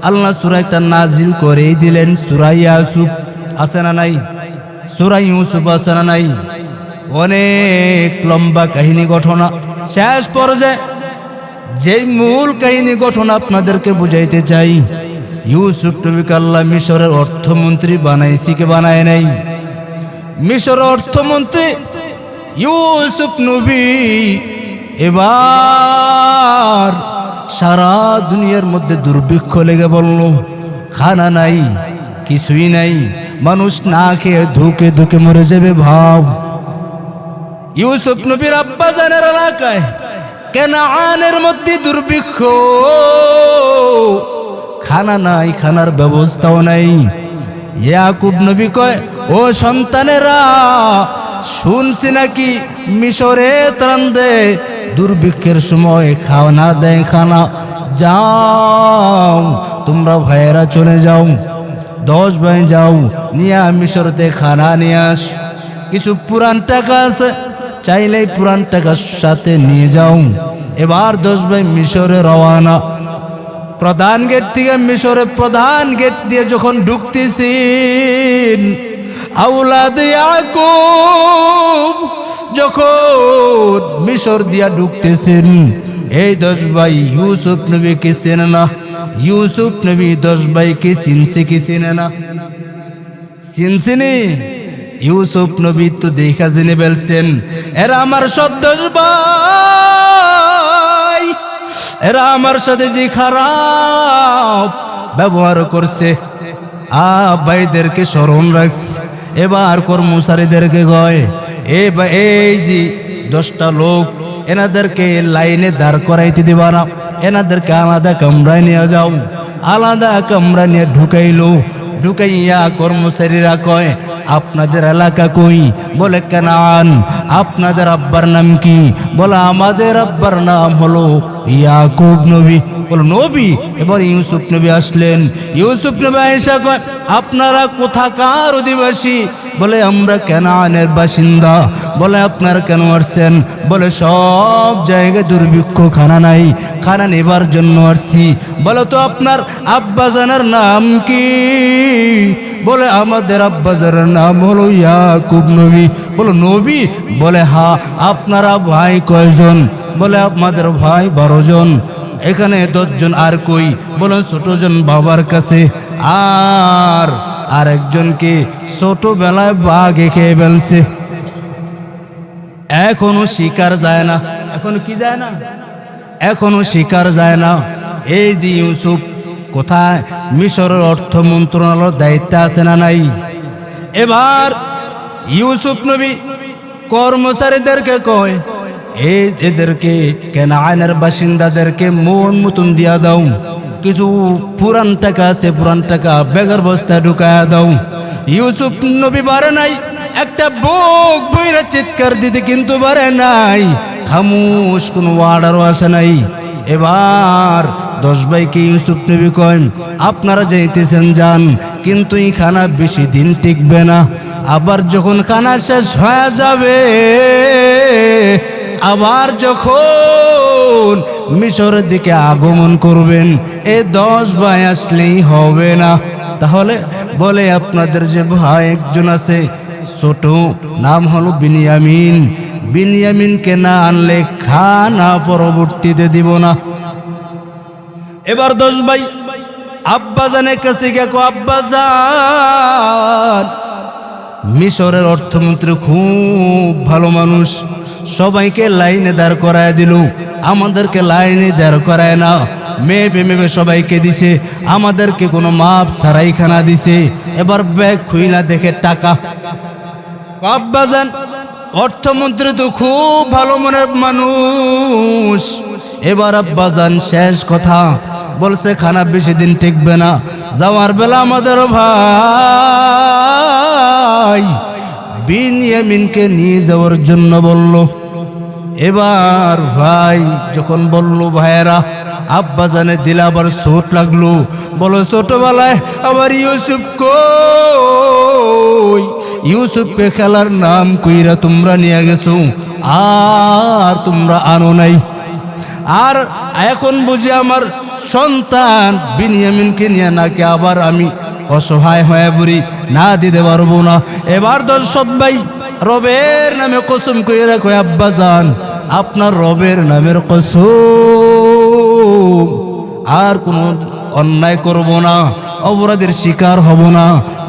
আল্লাহ সূরা একটা নাজিল করেই দিলেন, সূরা ইউসুফ আছে না নাই? সূরা ইউসুফ আছে না নাই? অনেক লম্বা কাহিনী ঘটনা। শেষ পর্যায়ে যেই মূল কাহিনী ঘটনা আপনাদেরকে বুঝাইতে চাই, ইউসুফ নবীকে আল্লাহ মিশরের অর্থমন্ত্রী বানাইছি কে বানায় নাই? মিশর অর্থমন্ত্রী ইউসুফ নবী এবার সারা দুনিয়ার মধ্যে দুর্ভিক্ষ লেগে বলল, খানা নাই, কিছুই নাই, মানুষ না খেয়ে ধুকে ধুকে মরে যাবে ভাব। ইউসুফ নবীর আব্বাজানের এলাকায় কেনানের মধ্যে দুর্ভিক্ষ, খানা নাই, খানার ব্যবস্থাও নাই। ইয়াকুব নবী কয়, ও সন্তানেরা, শুনছি নাকি মিশরে ত্রাণ দেয়, দুর্ভিক্ষের সময় খাওয়া দেয় খানা, যাও তোমরা ভাইয়েরা চলে যাও, 10 ভাই যাও, নিয়ে মিশরতে খানা নিয়ে আস। কিছু পুরান টাকা আছে, চাইলেই পুরান টাকার সাথে নিয়ে যাও। এবার 10 ভাই মিশরে রওয়ানা। প্রধান গেট থেকে মিশরে প্রধান গেট দিয়ে যখন ঢুকতেছেন, আওলাদ ইয়াকুব যখন মিশর দিয়া ঢুকতেছেন, এই 10 ভাই ইউসুফ নবীকে চেনে না। ইউসুফ নবী 10 ভাইকে চিনছে কি চিনে না? চিনছিনি? ইউসুফ নবী তো দেখা জেনে বলছেন, এরা আমার সদ্দশ ভাই, এরা আমার সাথে যে খারাপ ব্যবহার করছে, ভাইদেরকে স্মরণ রাখছে। এবার কর্মচারীদেরকে কয়, এই যে 10টা লোক, এনাদেরকে লাইনে দাঁড় করাইতে দিবা না, এনাদেরকে আলাদা কামরায় নিয়ে যাও। আলাদা কামরা নিয়ে ঢুকাইলো। ঢুকাইয়া কর্মচারীরা কয়, আপনাদের এলাকা কই? বলে কানান। আপনাদের আব্বার নাম কি? বলে আমাদের আব্বার নাম হলো ইয়াকুব নবী। বলো নবী? এবার ইউসুফ নবী আসলেন। ইউসুফ নবী আয়েশা কয়, আপনারা কোথাকার অধিবাসী? বলে আমরা কানানের বাসিন্দা। বলে আপনারা কেন আসছেন? বলে সব জায়গায় দুর্ভিক্ষ, খানা নাই, খানা নেবার জন্য আসছি। বলে তো আপনার আব্বাজানের নাম কি? বলে আমাদের আব্বাজানের নাম হলো ইয়াকুব নবী। বলো নবী? বলে হ্যাঁ। আপনারা ভাই কয়জন? বলে আমাদের ভাই 12 জন। এখানে 10 জন। আর কই? বলে ছোটজন বাবার কাছে। আর একজনকে ছোটবেলায় বাঘে খেয়ে ফেলছে, এখনো শিকার যায় না। এখনো কি যায় না? এখনো শিকার যায় না। এই যে ইউসুফ কোথায়? মিশরের অর্থ মন্ত্রণালয়ের দায়িত্বে আছে না নাই? এবার ইউসুফ নবী কর্মচারীদেরকে কয়, এদেরকে কানানের বাসিন্দাদেরকে মন মতন দিয়া দাও। কিছু পুরান টাকা আছে, পুরান টাকা বেগার বস্তায় ঢুকায়া দাও। ইউসুফ নবী পারে নাই, একটা বুক বইরা চিৎকার দিতে, কিন্তু পারে নাই। খামুশ, কোনো ওয়ার্ডারও আসে নাই। এবার 10 ভাইকে ইউসুফ নবী কয়, আপনারা যাইতেছেন যান, কিন্তু এই খানা বেশি দিন টিকবে না। আবার যখন খানা শেষ হয়ে যাবে, আবার যখন মিশরের দিকে আগমন করবেন, এই 10 ভাই আসলেই হবে না। তাহলে বলে আপনাদের যে ভাই একজন আছে ছোট, নাম হলো বিনিয়ামিন, বিনিয়ামিনকে না আনলে খানা পরবর্তীতে দিব না। এবার 10 ভাই আব্বাজানের কাছে গিয়ে, আব্বাজান, মিশরের অর্থমন্ত্রী খুব ভালো মানুষ, সবাইকে লাইনে দাঁড় করায় দিল, আমাদেরকে লাইনে দাঁড় করায় না, মেপে মেপে সবাইকে দিছে, আমাদেরকে কোনো মাপ ছাড়াই খানা দিছে। এবার ব্যাগ খুইলা দেখে টাকা। আব্বাজান, অর্থমন্ত্রী তো খুব ভালো মনের মানুষ। এবার আব্বাজান শেষ কথা বলছে, খানা বেশি দিন টিকবে না। যাওয়ার বেলা আমাদের ভাই বিনিয়ামিনকে নিয়ে যাওয়ার জন্য বলল। এবার ভাই যখন বলল, ভাইয়েরা, আব্বাজানের দিলে আবার চোট লাগলো। বলো ছোটবেলায় আবার ইউসুফ কই? ইউসুফকে খেলার নাম কইরা তোমরা নিয়ে গেছো, আর তোমরা আনো নাই। আর এখন বুঝি আমার সন্তান বিনিয়ামিনকে নিয়ে নাকি আবার আমি অসহায় হয়ে পড়ি, না দিতে পারবো না। এবার 10 ভাই রবের নামে কসম কইরা কয়, আব্বাজান, আপনার রবের নামের কসম, আর কোনো অন্যায় করব না, অপরাধের শিকার হব না,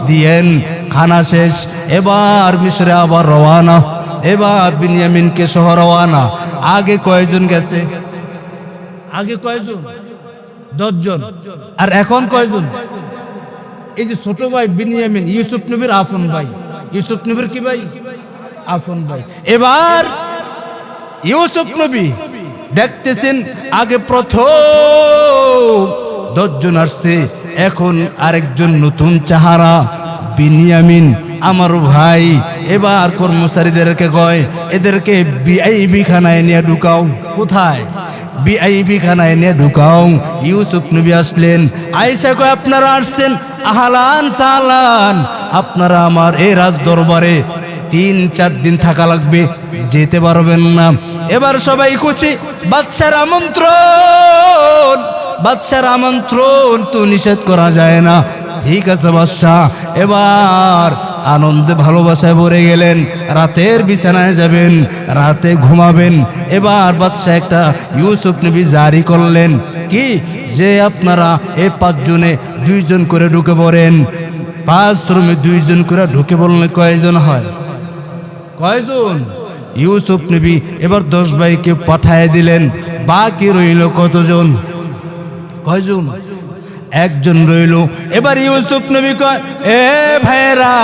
দিয়েন। খানা শেষ। এবার মিশরে আবার রওয়ানা। এবার বিনিয়ামিনকে সহ রওয়ানা। আগে কয়জন গেছে? আগে কয়জন? 10 জন। আর এখন কয়জন? এই যে ছোট ভাই বিনিয়ামিন ইউসুফ নবীর আপন ভাই, ইউসুফ নবীর কি ভাই? আপন ভাই। এবার ইউসুফ নবী দেখতেছেন আগে প্রথম 10 জন আসছে, এখন আরেকজন নতুন চেহারা বিনিয়ামিন আমার ভাই। এবার কর্মচারীদেরকে কয় এদেরকে ভিআইপি খানায় নিয়ে ঢুকাও। কোথায়? ভিআইপি খানায় নিয়ে ঢুকাও। ইউসুফ নবী আসলেন, আয়েশা কয় আপনারা আসছেন, আহলান সাহলান, আপনারা আমার এই রাজ দরবারে 3-4 দিন থাকা লাগবে, যেতে পারবেন না। এবার সবাই খুশি, বাদশার আমন্ত্রণ, বাদশার আমন্ত্রণ তো নিষেধ করা যায় না। ঠিক আছে বাদশাহ, এবার আনন্দে ভালোবাসায় ভরে গেলেন। রাতের বিছানায় যাবেন, রাতে ঘুমাবেন। এবার বাদশাহ একটা ইউসুফ নবী জারি করলেন, কি যে আপনারা এই 5 জনে 2 জন করে ঢুকে পড়েন। 5 রুমে 2 জন করে ঢুকে বললে কয়জন হয়? কয়জন? ইউসুফ নবী এবার 10 ভাইকে পাঠায় দিলেন। বাকি রইল কতজন? কয়জন? 1 জন রইল। এবার ইউসুফ নবী কয় এ ভাইরা,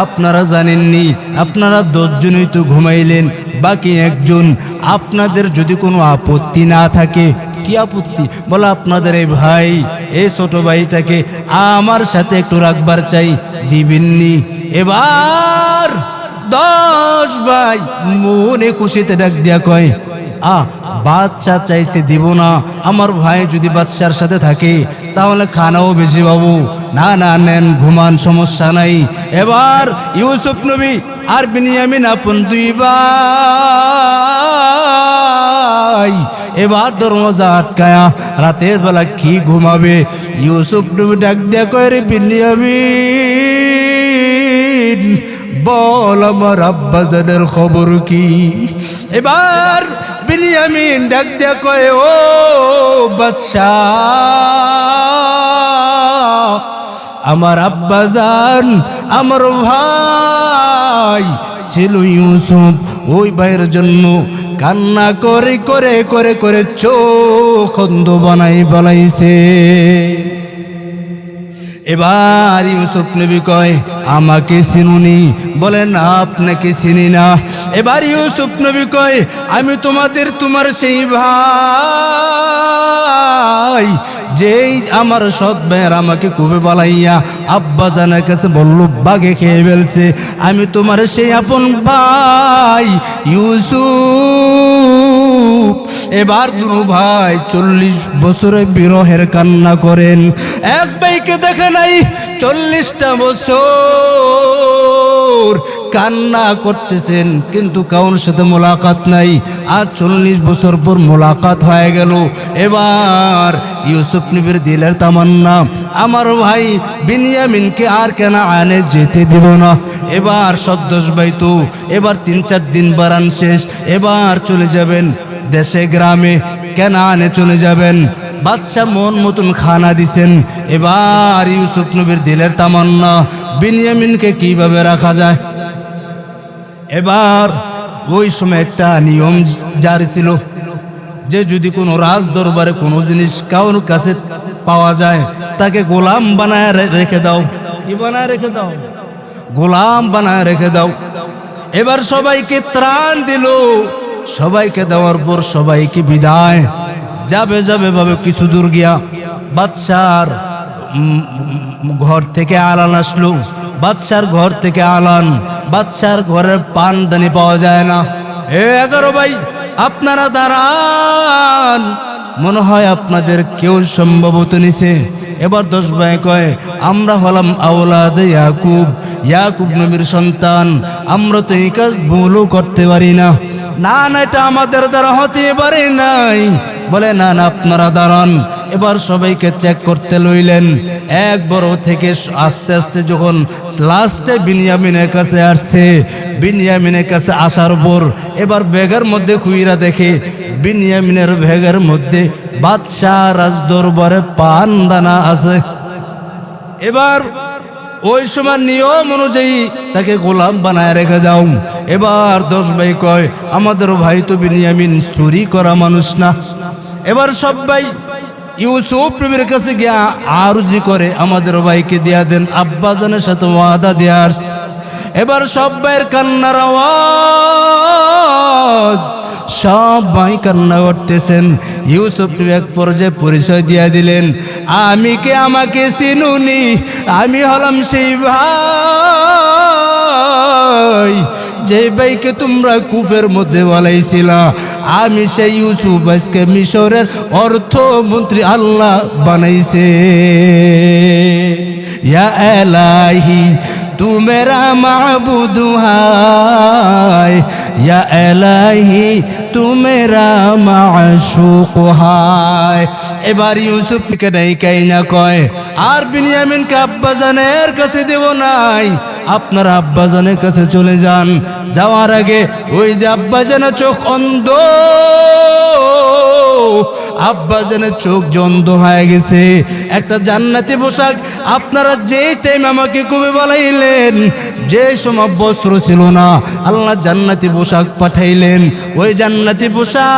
আপনারা জানেননি, আপনারা 10 জনই তো ঘুমাইলেন, বাকি 1 জন। আপনাদের যদি কোনো আপত্তি না থাকে, কি আপত্তি? বলে আপনাদের এই ভাই, এই ছোট ভাইটাকে আমার সাথে একটু রাখবার চাই, দিবেননি? এবার 10 ভাই মনে খুশিতে ডাক দিয়া কয় বাচ্চা চাইছে দিব না, আমার ভাই যদি বাচ্চার সাথে থাকে তাহলে খানাও বেশি পাবো। না না নেন, ঘুমান, সমস্যা নাই। এবার ইউসুফ নবী আর বিনিয়ামিন আপন 2 ভাই এবার দরজা আটকায়া রাতের বেলা কি ঘুমাবে? ইউসুফ নবী ডাক দিয়া কয় রে বিনিয়ামিন, বল আমার আব্বাজানের খবর কি? এবার বিনিয়ামিন ডাক দিয়া কয় ও বাদশাহ, আমার আব্বাজান, আমার ভাই ছিল ইউসুফ, ওই ভাইয়ের জন্য কান্না করে করে করে করে চোখ অন্ধ বানাই বলাইছে। এবার ইউসুফ নবী কয় আমাকে চিনুনি? বলে না, আপনাকে চিনি না। এবার ইউসুফ নবী কয় আমি তোমার সেই ভাই যেই আমার সৎ ভাইয়ের আমাকে কুবে বালাইয়া আব্বাজানের কাছে বলল বাঘে খেয়ে ফেলছে, আমি তোমার সেই আপন ভাই ইউসুফ। এবার 2 ভাই 40 বছরে বিরহের কান্না করেন। এক ভাইকে দেখে নাই 40টা বছর কান্না করতেছেন, কিন্তু কাউর সাথে মোলাকাত নাই। আর 40 বছর পর মোলাকাত হয়ে গেল। এবার ইউসুফ নবীর দিলের তামান্না আমার ভাই বিনিয়ামিনকে আর কেন আনে যেতে দিব না। এবার 10 ভাই তো এবার 3-4 দিন বারান শেষ, এবার চলে যাবেন দেশে গ্রামে, কেন আনে চলে যাবেন। বাদশাহ মন মতন খানা দিছেন। এবার ইউসুফ নবীর দিলের তামান্না বিনিয়ামিনকে কিভাবে রাখা যায়। এবার ওই সময় একটা নিয়ম জারি ছিল যে যদি কোনো রাজ দরবারে কোনো জিনিস কারোর কাছে পাওয়া যায় তাকে গোলাম বানায় রেখে দাও। কি বানায় রেখে দাও? গোলাম বানায় রেখে দাও। এবার সবাইকে ত্রাণ দিল। সবাইকে দেওয়ার পর সবাইকে বিদায় যাবে ভাবে কিছু দূর গিয়া বাদশার ঘর থেকে আলান আসলো। বাদশার ঘর থেকে আলান, বাদশার ঘরের পানদানি পাওয়া যায় না। 11 ভাই আপনারা দাঁড়ান, মনে হয় আপনাদের কেউ সম্ভবত নিছে। এবার 10 ভাই কয় আমরা হলাম আওলাদে ইয়াকুব, ইয়াকুব নবীর সন্তান, আমরা তো এই কাজ ভুলও করতে পারি না। না না, এটা আমাদের দ্বারা হতে পারে নাই। বলে না না, আপনারা দাঁড়ান। এবার সবাইকে চেক করতে লইলেন। 1 বড় থেকে আস্তে আস্তে যখন লাস্টে বিনিয়ামিনের কাছে আসছে, বিনিয়ামিনের কাছে আসার পর এবার ব্যাগের মধ্যে খুইরা দেখে বিনিয়ামিনের ব্যাগের মধ্যে বাদশাহ রাজদরবারে পানদানা আছে। এবার ওই সময় নিয়ম অনুযায়ী তাকে গোলাম বানায় রেখে দাও। এবার 10 ভাই কয় আমাদের ভাই তো বিনিয়ামিন চুরি করা মানুষ না। এবার সব ভাই ইউসুফ নবীর কাছে গিয়া আরজি করে আমাদের ভাইকে দিয়া দেন, আব্বাজানের সাথে ওয়াদা দিয়া আসছে। এবার সব ভাইয়ের কান্নার আওয়াজ, সব ভাই কান্না করতেছেন। ইউসুফ নবী এক পর্যায়ে পরিচয় দিয়া দিলেন, আমি কে আমাকে চিনুনি, আমি হলাম সেই ভাই যে ভাইকে তোমরা কূপের মধ্যে বলাইছিলা। আমি সেই ইউসুফ, আজকে মিশরের অর্থমন্ত্রী আল্লাহ বানাইছে। ইয়া এলাহি तू मेरा माबूद है, या इलाही तू मेरा माशूक है। এবার ইউসুফকে ডাইকাই না কয়, আর বিনিয়ামিনকে আব্বাজানের কাছে দেব নাই, আপনার আব্বাজানের কাছে চলে যান। যাওয়ার আগে ওই যে আব্বাজানের চোখ অন্ধ, আব্বাজানের চোখ অন্ধ হয়ে গেছে, একটা জান্নাতি পোশাক আপনারা যে টাইম আমাকে কবে বলাইলেন, যে সময় বস্ত্র ছিল না, আল্লাহ জান্নাতি পোশাক পাঠাইলেন। ওই জান্নাতি পোশাক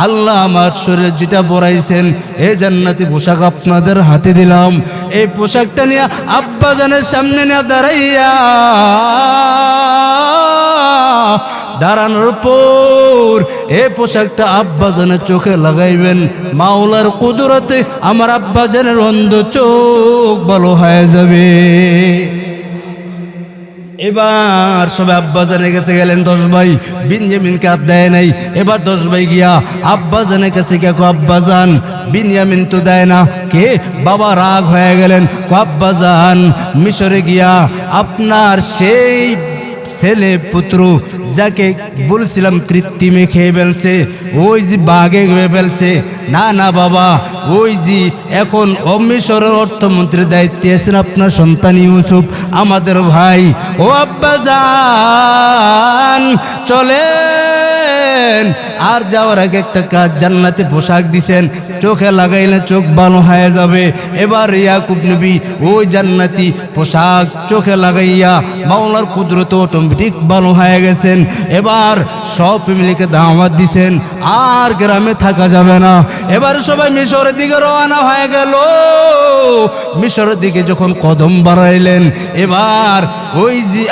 আল্লাহ আমার শরীরে যেটা পরাইছেন, এই জান্নাতি পোশাক আপনাদের হাতে দিলাম। এই পোশাকটা নিয়ে আব্বাজানের সামনে নিয়ে দাঁড়ানোর পর এই পোশাকটা আব্বাজানের চোখে লাগাইবেন। মাওলার কুদরতে আমার আব্বাজানের অন্ধ চোখ ভালো হয়ে যাবে। এবার সবাই আব্বাজানের কাছে গেলেন। 10 ভাই বিনয়ামিনকে হাত দেয় নাই। এবার 10 ভাই গিয়া আব্বাজানের কাছে গিয়া আব্বাজান, বিনয়ামিন তো দেয় না, কে বাবা রাগ হয়ে গেলেন। আব্বাজান মিশরে গিয়া আপনার সেই ছেলে পুত্র যাকে বলছিলাম কৃত্রিমে খেয়ে ফেলছে, ওই যে বাঘে খেয়ে ফেলছে, না না বাবা, ওই যে এখন মিশরের অর্থমন্ত্রীর দায়িত্বে আছেন আপনার সন্তান ইউসুফ, আমাদের ভাই। ও আব্বাজান চলেন। আর যাওয়ার আগে একটা কাজ, জান্নাতে পোশাক দিছেন, চোখে লাগাইলে চোখ ভালো হয়ে যাবে। এবার ইয়াকুব নবী ওই জান্নাতি পোশাক চোখে লাগাইয়া মাওলার কুদরত অটোমেটিক ভালো হয়ে গেছেন। এবার সব ফ্যামিলিকে দাওয়াত দিছেন, আর গ্রামে থাকা যাবে না। এবার সবাই মিশরের দিকে রওনা হয়ে গেল। মিশরের দিকে যখন কদম বাড়াইলেন, এবার ওই যে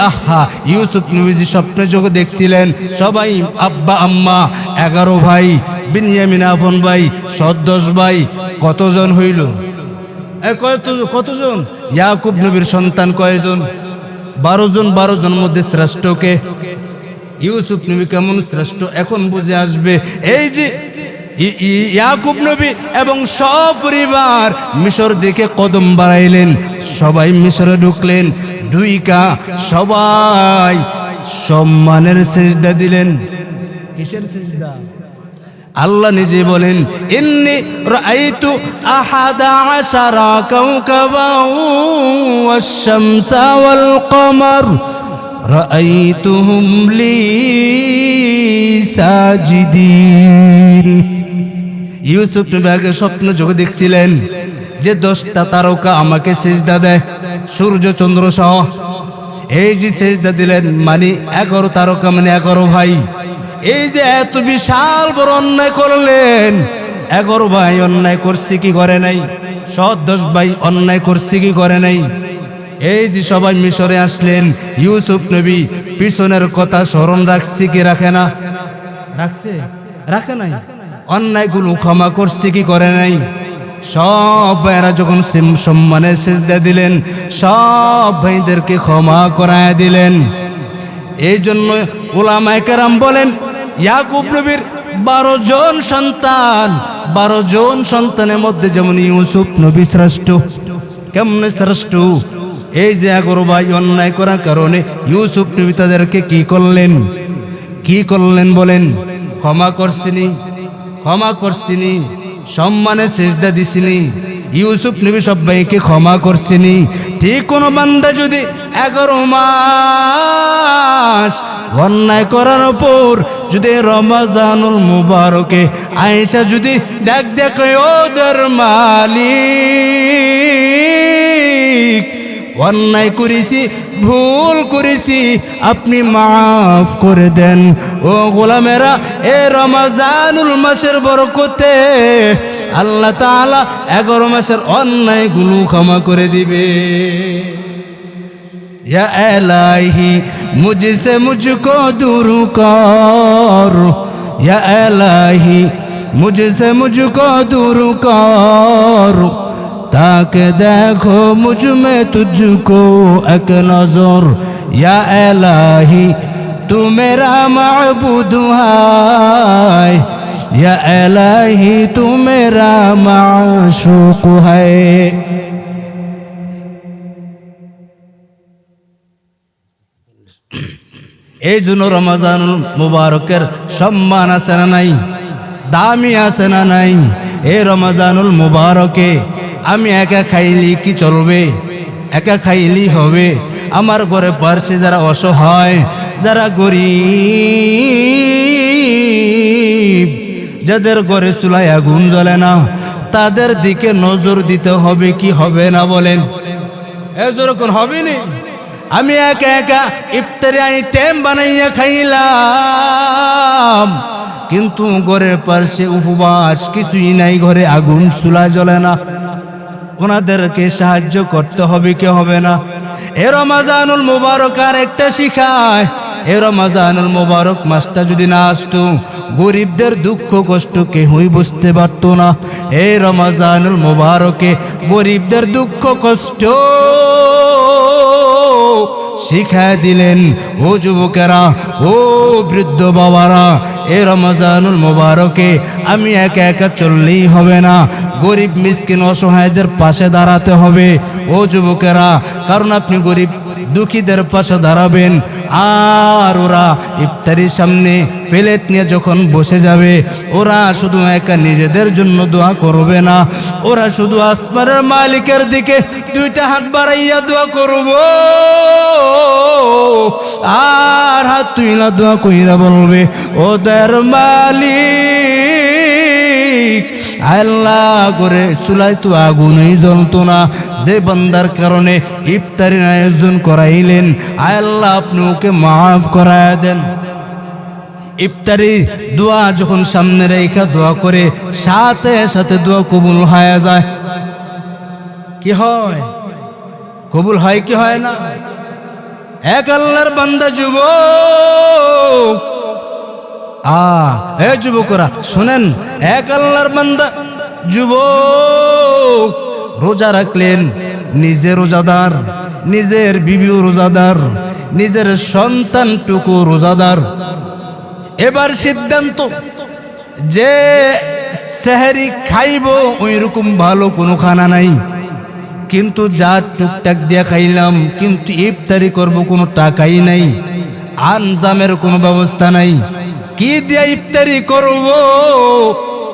ইউসুফ নবী যে স্বপ্নে চোখে দেখছিলেন, সবাই আব্বা আম্মা 11 ভাই, বিনয়ামিন আপন ভাই 10 ভাই, কতজন হইল? কতজন? ইয়াকুব নবীর সন্তান কয়জন? 12 জন। 12 জনের মধ্যে শ্রেষ্ঠকে? ইউসুফ নবী কেমন শ্রেষ্ঠ এখন বুঝে আসবে। এই যে ইয়াকুব নবী এবং সব পরিবার মিশর দিকে কদম বাড়াইলেন, সবাই মিশরে ঢুকলেন। ঢুইকা সবাই সম্মানের সিজদা দিলেন। কিসের সিজদা? আল্লাহ নিজে বলেন, ইন্নী রাআইতু আহাদা আশারা কাওকাবাও ওয়াশ-শামসা ওয়াল কমার রাআইতুহুম লি সাজিদিন। ইউসুফ নবী আগে স্বপ্ন যোগে দেখছিলেন যে 10টা তারকা আমাকে সিজদা দেয়, সূর্য চন্দ্র সহ। এই যে সিজদা দিলেন মানে 11 তারকা, মানে 11 ভাই। এই যে এত বিশাল বড় অন্যায় করলেন, 11 ভাই অন্যায় করছে কি করে নাই? 10 ভাই অন্যায় করছে কি করে নাই? এই যে সবাই মিশরে আসলেন, ইউসুফ নবী পিছনের কথা স্মরণ রাখছে কি রাখে না? রাখছে? রাখে নাই? অন্যায়গুলো ক্ষমা করছে কি করে নাই? সব ভাইরা যখন সম্মানে সিজদা দিলেন, সব ভাইদেরকে ক্ষমা করায় দিলেন। এই জন্য উলামায়ে কেরাম বলেন, ইয়াকুব নবীর 12 জন সন্তান, 12 জন সন্তানের মধ্যে যেমন ইউসুফ নবী শ্রেষ্ঠ। কেমনে শ্রেষ্ঠ? এই যে 11 ভাই অন্যায় করার কারণে ইউসুফ নবী তাদেরকে কি করলেন? কি করলেন বলেন? ক্ষমা করছিনি, ক্ষমা করছিনি, সম্মানে সিজদা দিছিনি। ইউসুফ নবী সবাইকে ক্ষমা করছিনি। ঠিক কোন বান্দা যদি 11 মাস অন্যায় করার উপর যদি রমজানুল মুবারকে আয়েশা যদি দেখ ওদের মালিক অন্যায় করেছি ভুল করেছি, আপনি মাফ করে দেন। ও গোলামেরা, এ রমজানুল মাসের বরকতে আল্লাহ তাআলা 11 মাসের অন্যায়গুলো ক্ষমা করে দিবে। या इलाही मुझसे मुझको दूर कर, या इलाही मुझसे मुझको दूर कर, ताकि देखो मुझ में तुझको एक नजर। या इलाही तू मेरा माबूद है, या इलाही तू मेरा माशूक है। এই জন্য রমজানুল মুবারকের সম্মান আছে না নাই, দামি আছে না নাই? এই রমজানুল মুবারকে আমি একা খাইলি কি চলবে? একা খাইলি হবে? আমার ঘরে পার্শ্বে যারা অসহায়, যারা গরিব, যাদের ঘরে চুলায় আগুন জ্বলে না, তাদের দিকে নজর দিতে হবে কি হবে না বলেন? এরকম হবে না? আমি একা একা ইফতারি আইটেম বানাইয়া খাইলাম, কিন্তু ঘরের পাশে উপবাস, কিছুই নাই, ঘরে আগুন চুলা জ্বলে না। ওনাদেরকে সাহায্য করতে হবে কি হবে না? এ রমজানুল মুবারক আর একটা শিখায়, এ রমজানুল মুবারক মাসটা যদি না আসতো, গরিবদের দুঃখ কষ্ট কেউই বুঝতে পারতো না। এই রমজানুল মুবারকে গরিবদের দুঃখ কষ্ট শিখায় দিলেন। ও যুবকেরা, ও বৃদ্ধ বাবারা, এ রমজানুল মুবারকে আমি একা একা চললেই হবে না, গরিব মিসকিন অসহায়দের পাশে দাঁড়াতে হবে। ও যুবকেরা, কারণ আপনি গরিব দুঃখীদের পাশে দাঁড়াবেন, আর ওরা ইফতারির সামনে প্লেট নিয়ে যখন বসে যাবে, ওরা শুধু একা নিজেদের জন্য দোয়া করবে না, ওরা শুধু আসমানের মালিকের দিকে দুইটা হাত বাড়াইয়া দোয়া করব, আর হাত তুইলা দোয়া কইরা বলবে, ওদের মালিক আল্লাহ করে চুলাই তো আগুনই জ্বলতো না, যে বান্দার কারণে ইফতারির আয়োজন করাইলেন, আল্লাহ আপনি ওকে মাফ করায়া দেন। ইফতারি দোয়া যখন সামনে রেখা দোয়া করে, সাথে সাথে দোয়া কবুল হয়ে যায়। কি হয়? কবুল হয় কি হয় না? এক আল্লাহর বান্দা যুবক, এ যুবকরা শুনেন, এক আল্লাহর বান্দা যুবক রোজা রাখলেন, নিজে রোজাদার, নিজের বিবিও রোজাদার, নিজের সন্তানটুকু রোজাদার। এবার সিদ্ধান্ত যে সেহরি খাইব, ওই রকম ভালো কোনো খানা নাই, কিন্তু যা টুকটাক দিয়ে খাইলাম, কিন্তু ইফতারি করব কোনো টাকাই নাই, আনজামের কোনো ব্যবস্থা নাই, কি দিয়ে ইফতারি করব?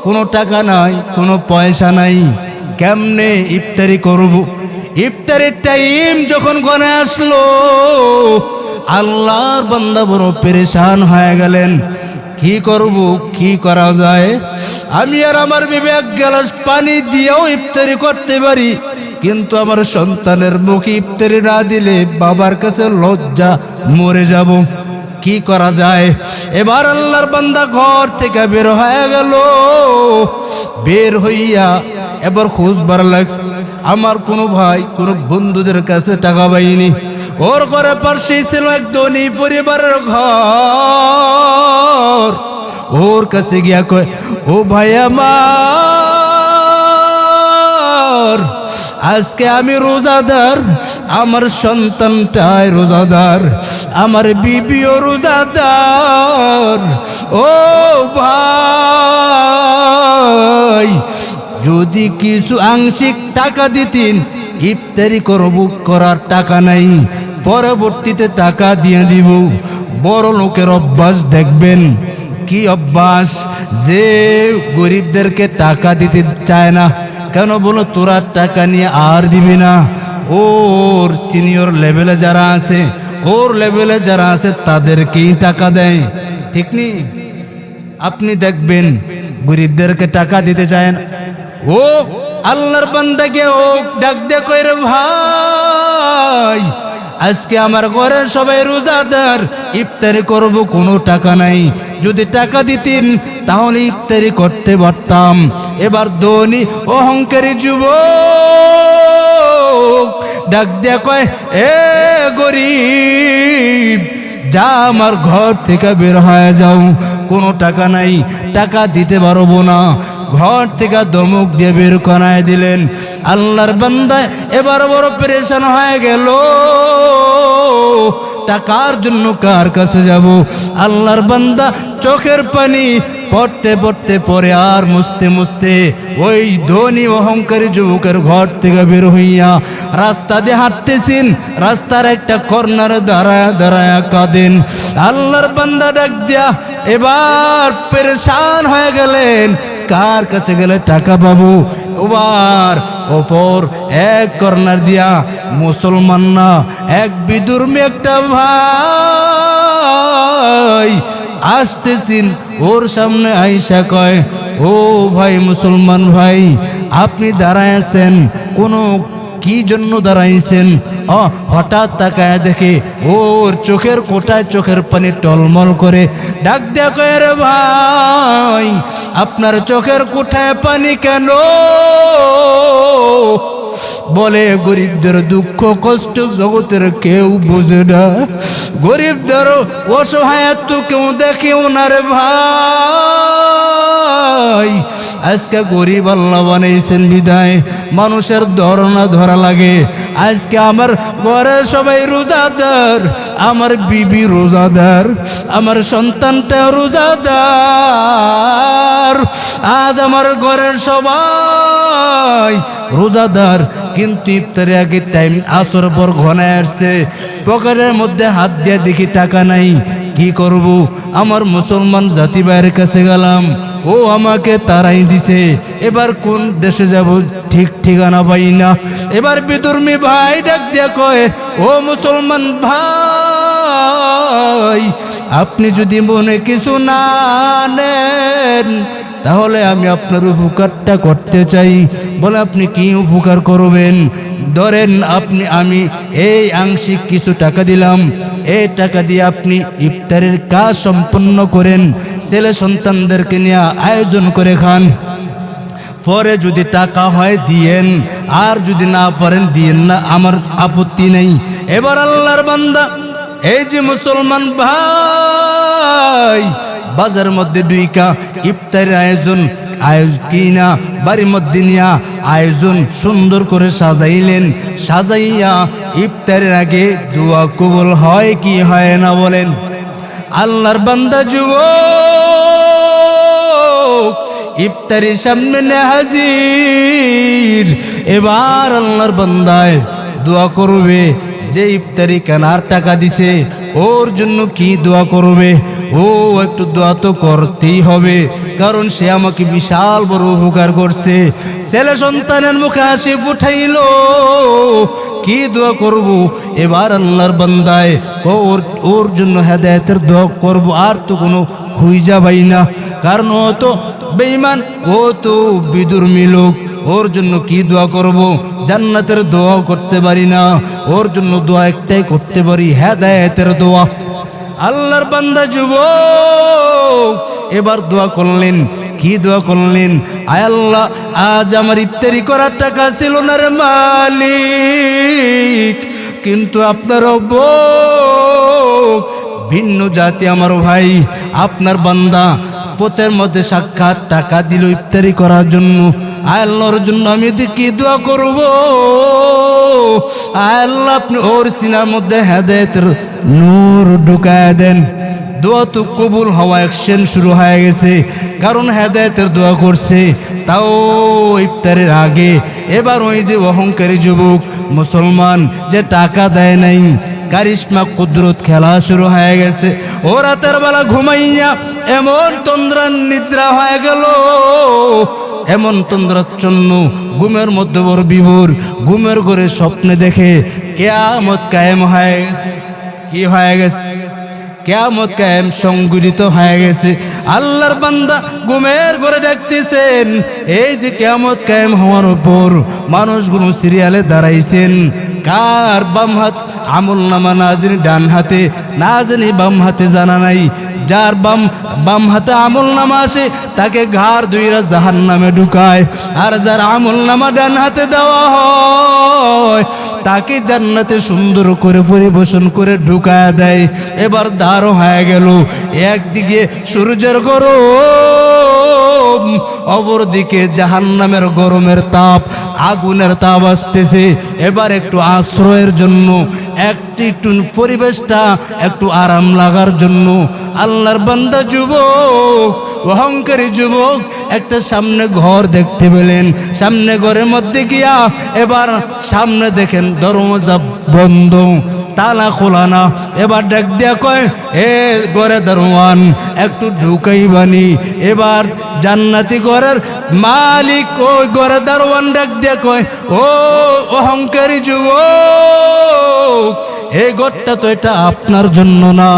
কোনো টাকা নাই, কোনো পয়সা নাই, কেমনে ইফতারি করব? ইফতারের টাইম যখন গনে আসলো, আল্লাহর বান্দা বড় পেরেশান হয়ে গেলেন। কি করব, কি করা যায়? আমি আর আমার বিবে এক গ্লাস পানি দিয়েও ইফতারি করতে পারি, কিন্তু আমার সন্তানের মুখে ইফতারি না দিলে বাবার কাছে লজ্জা মরে যাব। কি করা যায়? এবার আল্লাহর বান্দা ঘর থেকে বের হয়ে গেল। বের হইয়া এবার খুঁজবার লাগছে, আমার কোনো ভাই কোনো বন্ধুদের কাছে টাকা পাইনি। ওর ঘরে পাশেই ছিল এক ধনী পরিবারের ঘর। ওর কাছে গিয়া কয়, ও ভাই আমার, আজকে আমি রোজাদার, আমার সন্তানটাই রোজাদার, আমার বিবিও রোজাদার। ও ভাই, যদি কিছু আংশিক টাকা দিতেন, ইফতারি করার টাকা নাই, পরবর্তীতে টাকা দিয়ে দিব। বড় লোকের অভ্যাস দেখবেন, কি অভ্যাস, যে গরিবদেরকে টাকা দিতে চায় না। কেন বলো? তোরা টাকা নিয়ে আর দিবি না। ওর সিনিয়র লেভেলে যারা আছে, ওর লেভেলে যারা আছে তাদেরকেই টাকা দেয়, ঠিক নেই? আপনি দেখবেন গরিবদেরকে টাকা দিতে চায় না। ও আল্লাহর বান্দাকে ও ডাক দে কইরে, ভাই আজকে আমার ঘরে সবাই রোজাদার, ইফতারি করব, কোনো টাকা নাই। যদি টাকা দিতেন তাহলে ইফতারি করতে পারতাম। এবার ধনী অহংকারী যুবক ডাক দিয়া কয়, এ গরিব, যা আমার ঘর থেকে বের হয়ে যাও, কোনো টাকা নাই, টাকা দিতে পারবো না। ঘর থেকে ধমক দিয়ে বের করায় দিলেন। আল্লাহর বান্দা এবার বড় পেরেশান হয়ে গেল, টাকার জন্য কার কাছে যাব? আল্লাহর বান্দা চোখের পানি পড়তে পড়তে পরে আর মুছতে মুছতে ওই ধনী অহংকারী যুবকের ঘর থেকে বের হইয়া রাস্তা দিয়ে হাঁটতেছেন। রাস্তার একটা কর্নারে দাঁড়ায় দাঁড়ায় কাঁদেন। আল্লাহর বান্দা ডাক দিয়া এবার পেরেশান হয়ে গেলেন, কার কাছে গেলে টাকা পাবো? ওবার ওপর এক কর্নার দিয়া মুসলমান না, এক বিধর্মী একটা ভাই আসতেছেন। ওর সামনে আইসা কয়, ও ভাই মুসলমান ভাই, আপনি দাঁড়ায় আছেন, কোনো কি জন্য দাঁড়াইছেন? হঠাৎ তাকায় দেখে ওর চোখের কোটায় চোখের পানি টলমল করে। ডাক দেয়া কয়, রে ভাই, আপনার চোখের কোঠায় পানি কেন? বলে, গরিবদের দুঃখ কষ্ট জগতের কেউ বোঝে না, গরিবদের অসহায়ত্ব কেউ দেখেও না রে ভাই। আজকে গরিব আল্লাহ বানাইছেন বিদায় মানুষের ধরনা ধরা লাগে। আজকে আমার ঘরে সবাই রোজাদার, আমার বিবি রোজাদার, আমার সন্তানটা রোজাদার। আজ আমার ঘরের সবাই রোজাদার, কিন্তু ইফতারের আগে টাইম আসর পর ঘনায় আসছে। পকেটের মধ্যে হাত দিয়ে দেখি টাকা নাই, কি করব? আমার মুসলমান জাতি ভাইয়ের কাছে গেলাম, ও আমাকে তারাই দিছে। এবার কোন দেশে যাব ঠিক ঠিকানা পাই না। এবার বিধর্মী ভাই ডাক দিয়া কয়, ও মুসলমান ভাই, আপনি যদি মনে কিছু না নেন তাহলে আমি আপনার উপকারটা করতে চাই। বলে, আপনি কি উপকার করবেন? ধরেন আমি এই আংশিক কিছু টাকা দিলাম, এই টাকা দিয়ে আপনি ইফতারের কাজ সম্পন্ন করেন, ছেলে সন্তানদেরকে নিয়ে আয়োজন করে খান। পরে যদি টাকা হয় দিয়েন, আর যদি না পারেন দিয়েন না, আমার আপত্তি নেই। এবার আল্লাহর বান্দা এই যে মুসলমান ভাই বাজারের মধ্যে দুইকা ইফতারের আয়োজন কিনা বাড়ির মধ্যে নিয়া আয়োজন সুন্দর করে সাজাইলেন। সাজাইয়া ইফতারের আগে দোয়া কবুল হয় কি হয় না বলেন? আল্লাহর বান্দা যুবক ইফতারের সামনে হাজির। এবার আল্লাহর বান্দায় দোয়া করবে, যে ইফতারি কেনার টাকা দিছে ওর জন্য কি দোয়া করবে? ও একটু দোয়া তো করতেই হবে, কারণ সে আমাকে বিশাল বড় উপকার করছে। ছেলে সন্তানের মুখে হাসি ফুটাইল, কি দোয়া করব? এবার আল্লাহর বান্দায় ওর জন্য হেদায়েতের দোয়া করব, আর তো কোনো খুঁজা পাই না, কারণ ও তো বেঈমান, ও তো বিধর্মী লোক। ওর জন্য কি দোয়া করব? জান্নাতের দোয়া করতে পারি না, ওর জন্য দোয়া একটাই করতে পারি, হেদায়েতের দোয়া। আল্লাহর বান্দা যুবক এবার দোয়া করলেন। কি দোয়া করলেন? আয় আল্লাহ, আজ আমার ইফতারি করার টাকা ছিল না রে মালিক, কিন্তু আপনার ভিন্ন জাতি আমার ভাই, আপনার বান্দা পথের মধ্যে সাক্ষাৎ টাকা দিল ইফতারি করার জন্য। আয় আল্লাহর জন্য আমি কি দোয়া করব? আয় আল্লাহ, আপনি ওর সিনার মধ্যে হেদায়েতের নূর ঢুকায় দেন। দোয়া তো কবুল হওয়া অ্যাকশন শুরু হয়ে গেছে, কারণ হেদায়েতের দোয়া করছে, তাও ইফতারের আগে। এবার ওই যে অহংকারী যুবক মুসলমান যে টাকা দেয় নাই, কারিশমা কুদরত খেলা শুরু হয়ে গেছে। ও রাতের বেলা ঘুমাইয়া এমন তন্দ্রার নিদ্রা হয়ে গেল, এমন তন্দ্রাচ্ছন্ন, ঘুমের মধ্যে বড় বিভোর। ঘুমের ঘরে স্বপ্নে দেখে কিয়ামত কায়েম হয়ে গেছে। কি হয়ে গেছে? কিয়ামত কায়েম সংঘটিত হয়ে গেছে। আল্লাহর বান্দা ঘুমের ঘরে দেখতেছেন এই যে কিয়ামত কায়েম হওয়ার উপর মানুষগুলো সিরিয়ালে দাঁড়াইছেন। কার বাম হাত আমলনামা না জানি ডান হাতে না জানি বাম হাতে জানা নাই। যার বাম হাতে আমলনামা আসে তাকে ঘাড় দুইরা জাহান্নামে ঢুকায়, আর যার আমলনামা ডান হাতে দেওয়া হয় তাকে জান্নাতে সুন্দর করে পরিবেশন করে ঢুকায় দেয়। এবার দাঁড় হয়ে গেল, একদিকে সূর্যের গরম, অপরদিকে জাহান্নামের গরমের তাপ, আগুনের তাপ আসতেছে। এবার একটু আশ্রয়ের জন্য, একটু পরিবেশটা একটু আরাম লাগার জন্য আল্লাহর বান্দা যুবক, অহংকারী যুবক একটা সামনে ঘর দেখতে পেলেন। সামনে ঘরের মধ্যে গিয়া এবার সামনে দেখেন দরজা বন্ধ, তালা খোলা না। এবার ডাক দিয়া কয়, এ ঘরে দারোয়ান একটু ঢুকাই বানি। এবার জান্নাতি ঘরের মালিক ওই ঘরে দারোয়ান ডাক দিয়া কয়, ও অহংকারী যুবক, এই ঘরটা তো এটা আপনার জন্য না,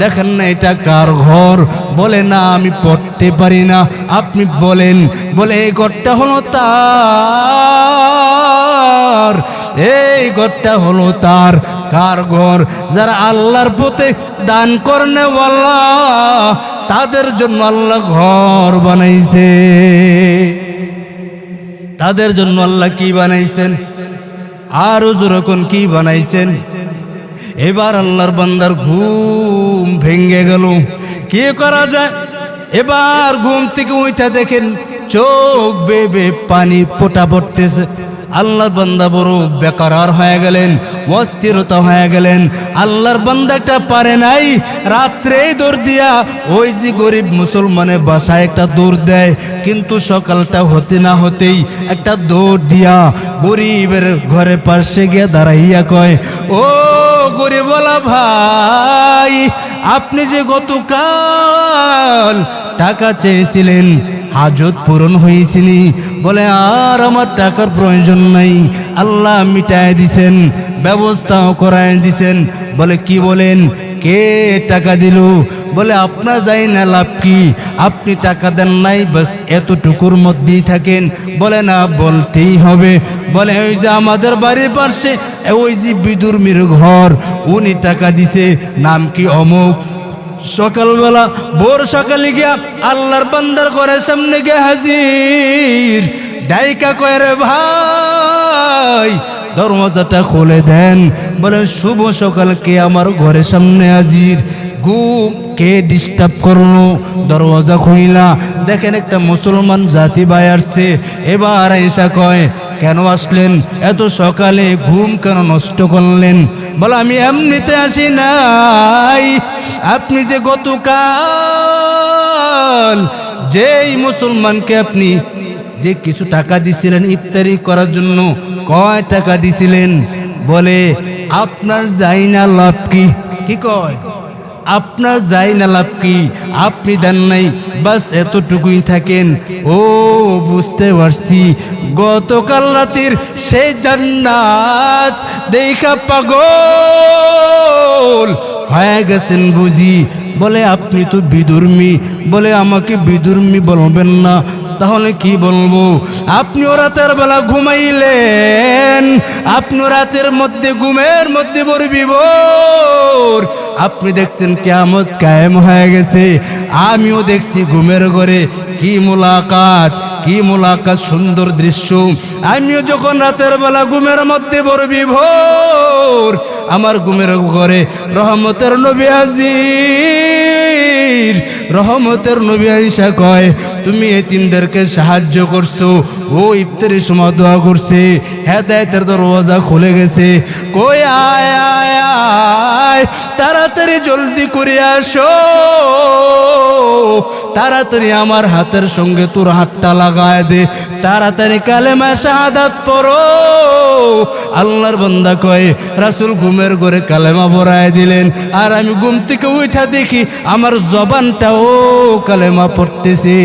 দেখেন না এটা কার ঘর? বলে না আমি পড়তে পারি না। আপনি বলেন, বলে এই ঘরটা হলো তার, এই ঘরটা হলো তার। কার ঘর? যারা আল্লাহর পথে দান করনে ওয়ালা, তাদের জন্য আল্লাহ ঘর বানাইছে। তাদের জন্য আল্লাহ কি বানাইছেন? আরো যেরকম কি বানাইছেন? এবার আল্লাহর বান্দার ঘুম ভেঙে গেল, কি করা যায়? এবার ঘুম থেকে উঠা দেখেন চোখ বেবে পানি ফোঁটা পড়তেছে। আল্লাহর বান্দা বড় বেকার হয়ে গেলেন, অস্থিরতা হয়ে গেলেন। আল্লাহর বান্দাটা পারে নাই, রাত্রেই দৌড় দিয়া ওই যে গরিব মুসলমানের বাসায় একটা দৌড় দেয়, কিন্তু সকালটা হতে না হতেই একটা দৌড় দিয়া গরিবের ঘরে পাশে গিয়ে দাঁড়াইয়া কয়, ও গরিবওয়ালা ভাই, আপনি যে গতকাল টাকা চেয়েছিলেন হাজত পূরণ হয়েছিনি? বলে আর আমার টাকার প্রয়োজন নাই, আল্লাহ মিটায় দিছেন, ব্যবস্থাও করায় দিছেন। বলে কি বলেন? কে টাকা দিল? বলে আপনার যাই না লাভ কি? আপনি টাকা দেন নাই, বাস এতটুকুর মধ্যেই থাকেন। বলে না, বলতেই হবে। বলে ওই যে আমাদের বাড়ির পাশে ওই যে বিদুর্মীর ঘর, উনি টাকা দিছে, নাম কি অমুক। সকালবেলা ভোর সকালে গিয়া আল্লাহর বান্দার ঘরের সামনে গিয়ে হাজির। ডাইকা কয়, রে ভাই দরওয়াজাটা খুলে দেন। বলে শুভ সকাল, কে আমার ঘরের সামনে হাজির? ঘুম কে ডিস্টার্ব করলো? দরওয়াজা খুইলা দেখেন একটা মুসলমান জাতি ভাই আসছে। এবার আয়েশা কয়, কেন আসলেন এত সকালে? ঘুম কেন নষ্ট করলেন? বলে আমি এমনিতে আসি নাই, আপনি যে গতকাল যেই মুসলমানকে আপনি যে কিছু টাকা দিছিলেন ইফতারি করার জন্য, কয় টাকা দিছিলেন? বলে আপনার যাই না লাভ কি? কি কয়? আপনার যাই না লাভ কি? আপনি দেন নাই, বাস এতটুকুই থাকেন। ও বুঝতে পারছি, গতকাল রাতের সেই জান্নাত দেখা পাগল হয়ে গেছেন বুঝি। বলে আপনি তো বিধর্মী। বলে আমাকে বিধর্মী বলবেন না, তাহলে কি বলবো? আপনিও রাতের বেলা ঘুমাইলেন, আপনিও রাতের মধ্যে ঘুমের মধ্যে বড় বিভোর। আপনি দেখছেন কিয়ামত কায়েম হয়ে গেছে, আমিও দেখছি ঘুমের ঘরে। কি মুলাকাত, কি মুলাকাত, সুন্দর দৃশ্য। আমিও যখন রাতের বেলা ঘুমের মধ্যে বড় বিভোর, আমার ঘুমের ঘরে রহমতের নবী হাজির। রহমতের নবী আয়েশা কয়, তুমি এতিমদেরকে সাহায্য করছো, ও ইফতারের সময় দোয়া করছে, হেদায়েতের দরওয়াজা খুলে গেছে। কই আয় আয় আয়, তাড়াতাড়ি জলদি করে আসো, তাড়াতাড়ি আমার হাতের সঙ্গে তোর হাতটা লাগায় দে, তাড়াতাড়ি কালেমা শাহাদাত পড়ো। আল্লাহর বান্দা কয়, রাসূল ঘুমের ঘরে কালেমা পড়ায় দিলেন, আর আমি ঘুম থেকে উঠা দেখি আমার জবানটাও কালেমা পড়তেছে।